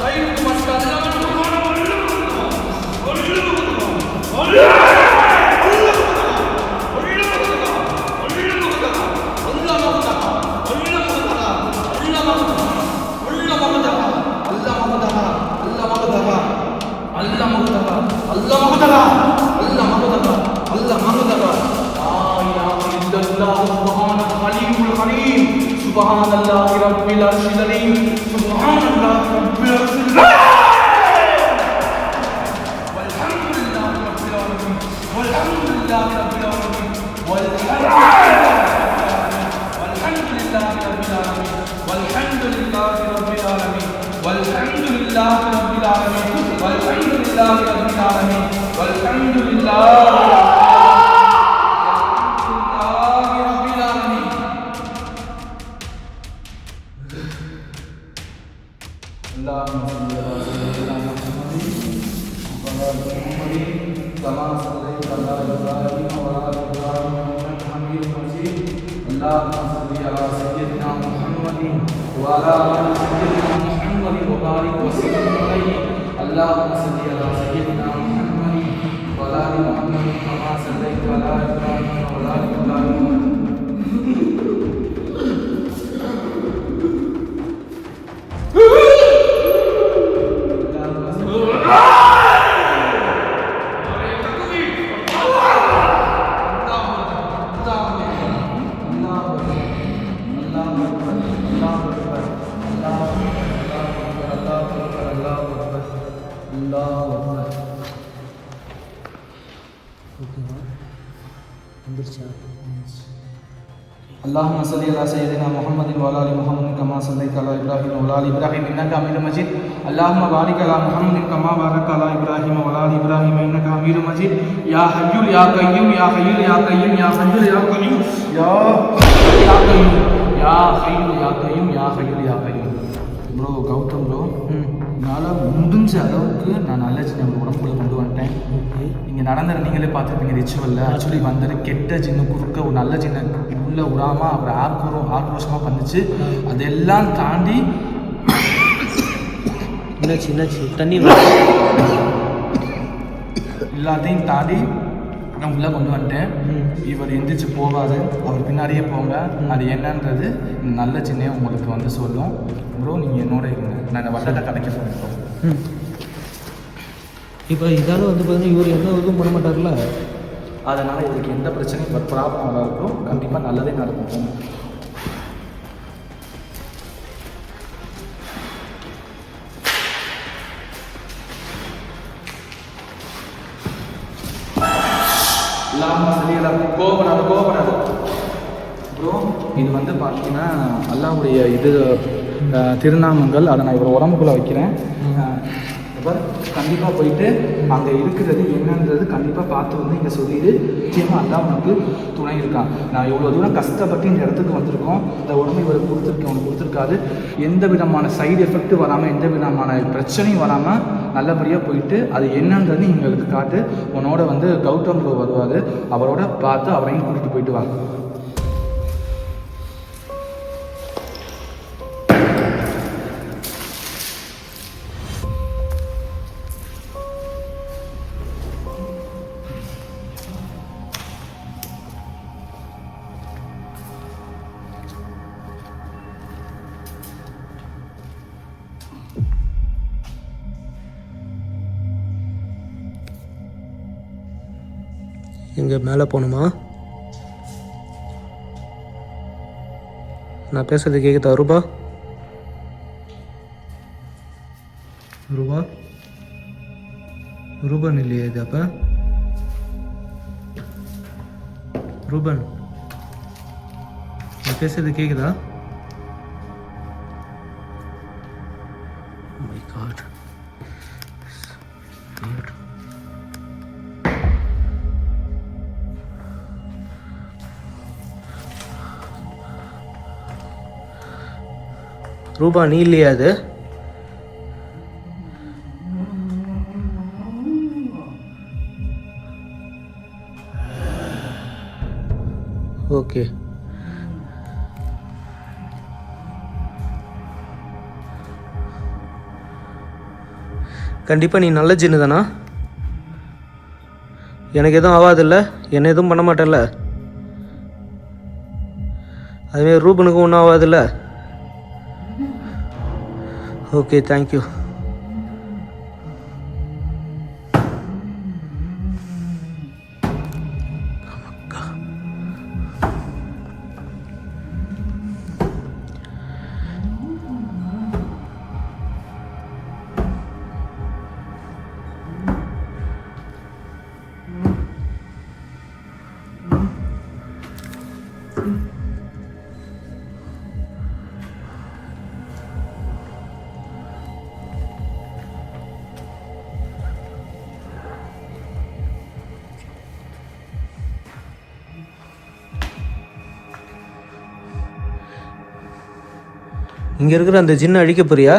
[SPEAKER 6] خير ما استعلمت
[SPEAKER 5] அல்லாஹ் மஹ்தபா அல்லாஹ் மஹ்தபா அல்லாஹ் மஹ்தபா அல்லாஹ் மஹ்தபா லா இலாஹா இல்லல்லாஹ் சுப்ஹானல் ஹலீமுல் ஹலீம் சுப்ஹானல்லாஹி ரப்பில் அர்ஷில் அலீம் சுப்ஹானல்லாஹி ரப்பில் அர்ஷில் வல்ஹம்துலில்லாஹி ரப்பில் ஆலமீன் வல்ஹம்துலில்லாஹி ரப்பில் ஆலமீன் வல்ஹம்துலில்லாஹி ரப்பில் ஆலமீன் வல்ஹம்துலில்லாஹி ரப்பில் ஆலமீன் வல்ஹம்துலில்லாஹி ரப்பில் ஆலமீன் வல்ஹம்துலில்லாஹி ரப்பில் ஆலமீன் வல்ஹம்துலில்லாஹி ரப்பில் ஆலமீன். اللهم صل على سيدنا محمد وعلى آل محمد كما صليت على إبراهيم وعلى آل إبراهيم إنك حميد مجيد. اللهم صل على سيدنا محمد وعلى آل سيدنا محمد وبارك وسلم عليه. اللهم صل على سيدنا محمد وعلى آل محمد كما صليت على إبراهيم وعلى آل إبراهيم. اللهم صل على سيدنا محمد وعلى ال محمد كما صليت على ابراهيم وعلى ال ابراهيم انك حميد مجيد. اللهم بارك على محمد كما باركت على ابراهيم وعلى ال ابراهيم انك حميد مجيد. يا حي يا قيوم يا حي يا قيوم يا حي يا قيوم يا قيوم يا حي يا قيوم يا حي يا قيوم. ப்ரோ கௌதம் ப்ரோ, என்னால் முடிஞ்ச அளவுக்கு நான் நல்ல சின்ன உடம்புல கொண்டு வந்துட்டேன். நீங்கள் நடந்தது நீங்களே பார்த்துருப்பீங்க ரிச்சுவலில். ஆக்சுவலி வந்தது கெட்ட சின்ன குறுக்க ஒரு நல்ல சின்ன உள்ள விடாமல் அப்புறம் ஆக்ரோஷமாக பண்ணுச்சு. அதெல்லாம் தாண்டி
[SPEAKER 1] என்னாச்சு தண்ணி
[SPEAKER 5] எல்லாத்தையும் தாண்டி நான் உள்ளே கொண்டு வந்துட்டேன். இவர் எந்திரிச்சு போகாது, அவர் பின்னாடியே போங்க. அது என்னன்றது நல்ல சின்ன உங்களுக்கு வந்து சொல்லும். ப்ரோ நீங்கள் என்னோட இருங்க, நான் இந்த வட்டத்தை கடைக்க போகிறேன்.
[SPEAKER 1] இப்போ இதால் வந்து பார்த்தீங்கன்னா இவர் எந்த இதுவும் பண்ண மாட்டார்ல,
[SPEAKER 5] அதனால் இதுக்கு எந்த பிரச்சனையும் ப்ராப்ளம் வராதுக்கும் கண்டிப்பாக நல்லதே நடக்கும். இல்லாமல் சரியில்லாம கோபப்படாது ப்ரோ. இது வந்து பார்த்தீங்கன்னா அல்லாஹ்வுடைய இது திருநாமங்கள். அதை நான் இவ்வளோ உடம்புக்குள்ளே வைக்கிறேன். கண்டிப்பாக போயிட்டு அங்கே இருக்கிறது என்னன்றது கண்டிப்பாக பார்த்து வந்து இங்கே சொல்லிடு. நிச்சயமாக அல்லாஹ் உனக்கு துணை இருக்கான். நான் இவ்வளோ தூரம் கஷ்டப்பட்டு இந்த இடத்துக்கு வந்திருக்கோம். இந்த உடம்பு இவருக்கு கொடுத்துருக்கேன், உனக்கு கொடுத்துருக்காது. எந்த விதமான சைடு எஃபெக்ட் வராமல், எந்த விதமான பிரச்சனையும் வராமல் நல்லபடியாக போயிட்டு அது என்னன்றது எங்களுக்கு காட்டு. உன்னோட வந்து கௌதம் ப்ரோ வருவார், அவரோட பார்த்து அவரையும் கூட்டிகிட்டு போயிட்டு வாங்க.
[SPEAKER 1] எங்கே மேலே போகணுமா? நான் பேசுறது கேட்குதா ரூபா? ரூபன் இல்லையா இது? அப்போ ரூபன், நான் பேசுறது கேட்குதா? My God. ரூபா, நீ இல்லையா அது? ஓகே, கண்டிப்பாக நீ நல்ல ஜின்னு தானா? எனக்கு எதுவும் ஆகாதில்ல, என்ன எதுவும் பண்ண மாட்டேன்ல? அதுமாரி ரூபனுக்கும் ஒன்றும் ஆகாதில்ல? Okay, thank you.
[SPEAKER 2] இங்கே இருக்கிற அந்த ஜின்னை அழிக்க போறியா?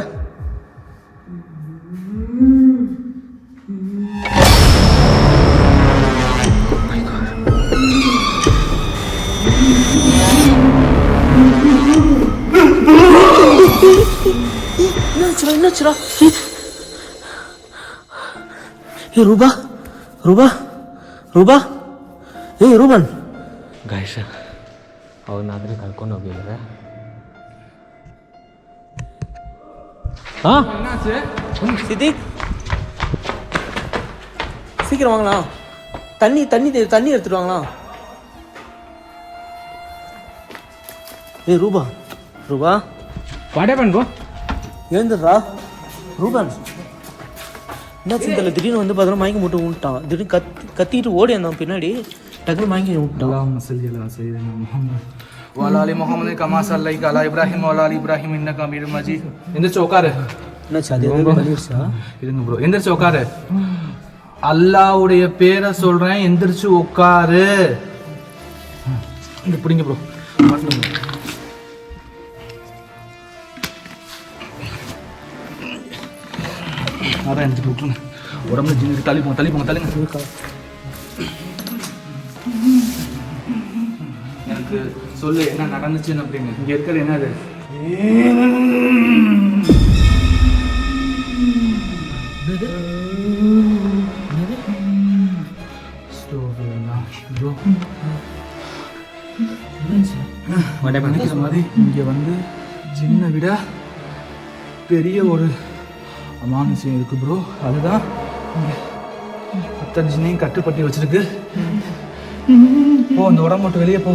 [SPEAKER 2] என்னாச்சுடா? ஏ ரூபா ரூபா ரூபಾ ಏ ರೂಬನ್
[SPEAKER 4] ಗಾಯಶ ಅವನಾದ್ರೆ ಕರ್ಕೊಂಡು ಹೋಗಿದ್ರೆ
[SPEAKER 2] சித்திக் சீக்கிரம் வாங்களா, தண்ணி எடுத்துட்டு வாங்களா. ஏ ரூபா ரூபா
[SPEAKER 4] வாடே பண்ணுங்கோ
[SPEAKER 2] எழுந்துடுறா. ரூபன் என்னாச்சு தெரியல, திடீர்னு வந்து பார்த்தோன்னா மயங்கி மட்டும் விட்டான். திடீர்னு கத்திட்டு ஓடி வந்தான் பின்னாடி, டக்குனு மயங்கி விட்டான்.
[SPEAKER 5] اللهم صل على سيدنا محمد وعلى ال محمد كما صليت على ابراهيم وعلى ال ابراهيم انك حميد مجيد. எந்திரச்சு உட்காரு.
[SPEAKER 2] என்னாச்சு? அது எதுவும் பண்ணிடுச்சா?
[SPEAKER 5] இருங்க ப்ரோ, எந்திரச்சு உட்காரு. அல்லாஹ்வுடைய பேரை சொல்றேன், எந்திரச்சு உட்காரு. இங்க பிடிங்க ப்ரோ. அதான் எனக்கு விட்டுருங்க. உடம்புல ஜின்னு தள்ளி போங்க. எனக்கு சொல்லு என்ன நடந்துச்சுன்னு அப்படின்னு. இங்க இருக்கிறது என்னது? நினைக்கிற மாதிரி இங்க வந்து ஜின்னை விட பெரிய ஒரு அமானுஷம் இருக்கு ப்ரோ. அதுதான் அத்தனை ஜின்னையும் கட்டுப்பட்டி வச்சிருக்கு. போ, இந்த உடம்பு விட்டு வெளியே போ.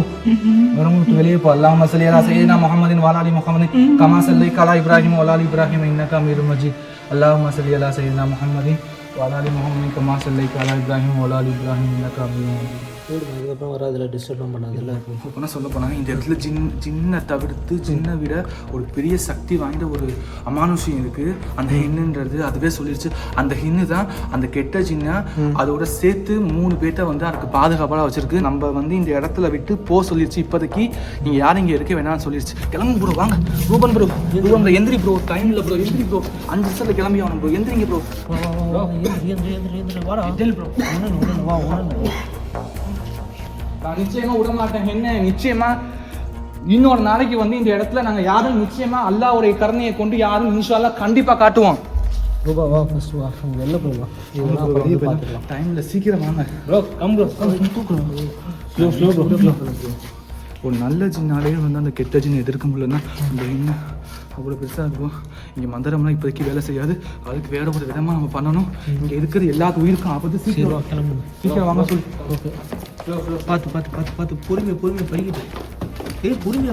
[SPEAKER 5] அல்லாஹும்ம ஸல்லி அலா சய்யிதினா முஹம்மதின் வ அலா ஆலி முஹம்மதின் கமா ஸல்லைத அலா இப்ராஹிம் வ அலா ஆலி இப்ராஹிம் இன்னக ஹமீதும் மஜீத். அல்லாஹும்ம ஸல்லி அலா சய்யிதினா முஹம்மதின் வ அலா ஆலி முஹம்மதின் கமா ஸல்லைத அலா இப்ராஹிம் வ அலா ஆலி இப்ராஹிம் இன்னக ஹமீதும் மஜீத்.
[SPEAKER 2] அதுக்கப்புறம் வர அதில் டிஸ்டர்ப் பண்ணதில்ல.
[SPEAKER 5] இப்போ சொல்ல போனாங்க இந்த இடத்துல ஜின்னை தவிர்த்து ஜின்னை விட ஒரு பெரிய சக்தி வாய்ந்த ஒரு அமானுஷம் இருக்குது. அந்த ஹின்னுன்றது அதுவே சொல்லிடுச்சு. அந்த ஹின்னு தான் அந்த கெட்ட ஜின்னை அதோட சேர்த்து 3 பேர்த்த வந்து அதுக்கு பாதுகாப்பாக வச்சிருக்கு. நம்ம வந்து இந்த இடத்துல விட்டு போ சொல்லிடுச்சு. இப்போதைக்கு நீங்கள் யாரும் இங்கே இருக்க வேணாம்னு சொல்லிடுச்சு. கிளம்பு ப்ரோ, வாங்க. ரூபன் ப்ரோ எந்திரி ப்ரோ, டைம் இல்லை ப்ரோ, எந்திரி ப்ரோ. 5 நிமிஷத்தில் கிளம்பி ஆகணும் ப்ரோ. எந்திரிங்க ப்ரோ. நான் நிச்சயமா விட மாட்டேன். என்ன நிச்சயமா இன்னொரு நாளைக்கு வந்து இந்த இடத்துல நாங்க யாரும் நிச்சயமா அல்லாஹ்வுடைய கருணையை கொண்டு யாரும் இன்ஷா அல்லாஹ் கண்டிப்பா காட்டுவோம்.
[SPEAKER 2] ரூபா வா, ஃபர்ஸ்ட் வா, வெளில போகலாம்.
[SPEAKER 5] டைம்ல சீக்கிரம் வாங்க
[SPEAKER 2] ப்ரோ. கம் ப்ரோ, தூக்குறோம். Slow bro.
[SPEAKER 5] ஒரு நல்ல ஜின்னாலேயே வந்து அந்த கெட்ட ஜின் எதிர்க்க முடியலன்னா இந்த இன்னும் அவ்வளோ பெருசாக இருக்கும். இங்கே மந்திரம்லாம் இப்போதைக்கு வேலை செய்யாது. அதுக்கு வேற ஒரு விதமாக நம்ம பண்ணணும். இங்கே இருக்கிறது எல்லாத்து உயிருக்கும் ஆபத்து. சீக்கிரம்
[SPEAKER 2] கிளம்புங்க,
[SPEAKER 5] சீக்கிரம் வாங்க சொல்லி.
[SPEAKER 2] ஓகே, பார்த்து பொறுமையாக பறிக்கிட்டு. ஏய் பொறுமையா.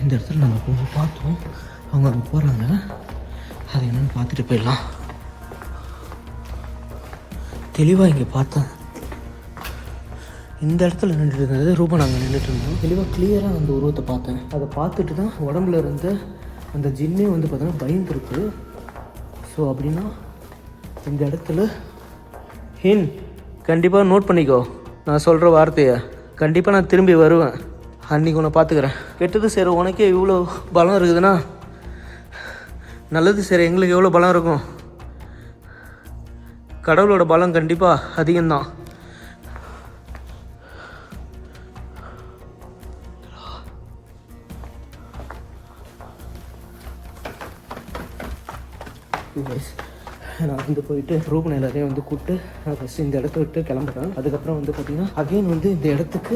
[SPEAKER 2] இந்த இடத்துல நாங்கள் பார்த்தோம். அவங்க அங்கே போகிறாங்க. அது என்னென்னு பார்த்துட்டு போயிடலாம். தெளிவாக இங்கே பார்த்தேன். இந்த இடத்துல நின்றுட்டு இருந்தது ரூபா. நாங்கள் நின்றுட்டு இருந்தோம். தெளிவாக கிளியராக அந்த உருவத்தை பார்த்தேன். அதை பார்த்துட்டு தான் உடம்புல இருந்த அந்த ஜின்னே வந்து பார்த்தோன்னா பயந்துருக்கு. ஸோ அப்படின்னா இந்த இடத்துல ஹின் கண்டிப்பாக நோட் பண்ணிக்கோ. நான் சொல்கிற வார்த்தையை கண்டிப்பாக நான் திரும்பி வருவேன். அன்றைக்கி உன்னை பார்த்துக்கிறேன். கெட்டது சரி உனக்கே இவ்வளோ பலம் இருக்குதுன்னா நல்லது சரி எங்களுக்கு எவ்வளோ பலம் இருக்கும்? கடவுளோட பலம் கண்டிப்பாக அதிகம்தான். நான் வந்து போயிட்டு ரூபன் எல்லாத்தையும் வந்து கூப்பிட்டு நான் ஃபஸ்ட்டு இந்த இடத்த விட்டு கிளம்புறேன். அதுக்கப்புறம் வந்து பார்த்திங்கன்னா அகைன் வந்து இந்த இடத்துக்கு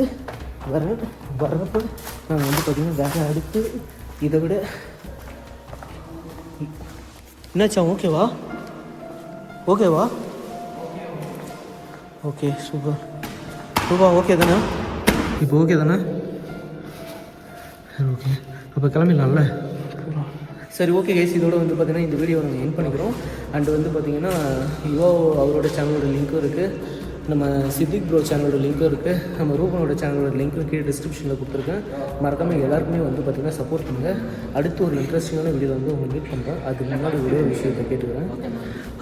[SPEAKER 2] வர்றப்போ நாங்கள் வந்து பார்த்திங்கன்னா வேலை அடுத்து இதை விட என்னாச்சா? ஓகேவா ஓகே சூப்பர். ரூபா ஓகே தானே? இப்போ ஓகே தானே? ஓகே, அப்போ கிளம்பிடலாம்ல? சரி ஓகே கைஸ், இதோட வந்து பார்த்திங்கன்னா இந்த வீடியோ நாங்கள் எண்ட் பண்ணிக்கிறோம். அண்டு வந்து பார்த்திங்கன்னா யுவா அவரோட சேனலோட லிங்க்கும் இருக்குது.
[SPEAKER 1] நம்ம சித்திக் ப்ரோ சேனலோட லிங்க்கும் இருக்குது, நம்ம ரூபனோட சேனலோட லிங்க்கும் கீழே டிஸ்கிரிப்ஷனில் கொடுத்துருக்கேன். மறக்காமல் எல்லாருக்குமே வந்து பார்த்திங்கன்னா சப்போர்ட் பண்ணுங்கள். அடுத்து ஒரு இன்ட்ரெஸ்டிங்கான வீடியோ வந்து உங்களை மீட் பண்ணுறேன். அதுக்கு முன்னாடி ஒரே விஷயத்தை கேட்டுக்கிறேன்.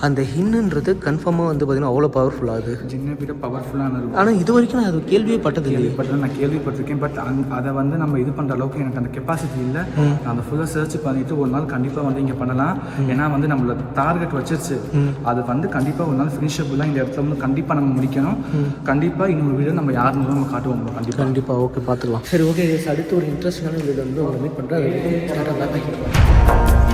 [SPEAKER 1] அந்த ஹின்னுன்றது கன்ஃபார்மாக வந்து பார்த்திங்கன்னா அவ்வளோ பவர்ஃபுல்லாக அது
[SPEAKER 5] ஜின்னை விட பவர்ஃபுல்லான இருக்கும்.
[SPEAKER 1] ஆனால் இது வரைக்கும் நான் அது கேள்வியே பட்டது இல்லை.
[SPEAKER 5] நான் கேள்விப்பட்டிருக்கேன். பட் அதை வந்து நம்ம இது பண்ணுற அளவுக்கு எனக்கு அந்த கெப்பாசிட்டி இல்லை. நான் அதை ஃபுல்லாக சர்ச் பண்ணிவிட்டு ஒரு நாள் கண்டிப்பாக வந்து இங்கே பண்ணலாம். ஏன்னா வந்து நம்மளோட டார்கெட் வச்சிருச்சு. அது வந்து கண்டிப்பாக ஒரு நாள் ஃபினிஷபிளாக இந்த இடத்துல வந்து கண்டிப்பாக நம்ம முடிக்கணும். கண்டிப்பாக இன்னொரு வீடியோ நம்ம யாருன்னு நம்ம காட்டுவோம்.
[SPEAKER 1] கண்டிப்பாக ஓகே பார்த்துக்கலாம். சரி ஓகே, அடுத்து ஒரு இன்ட்ரெஸ்டிங்கான வீடியோ வந்து உங்களை மீட் பண்ணுறேன். அது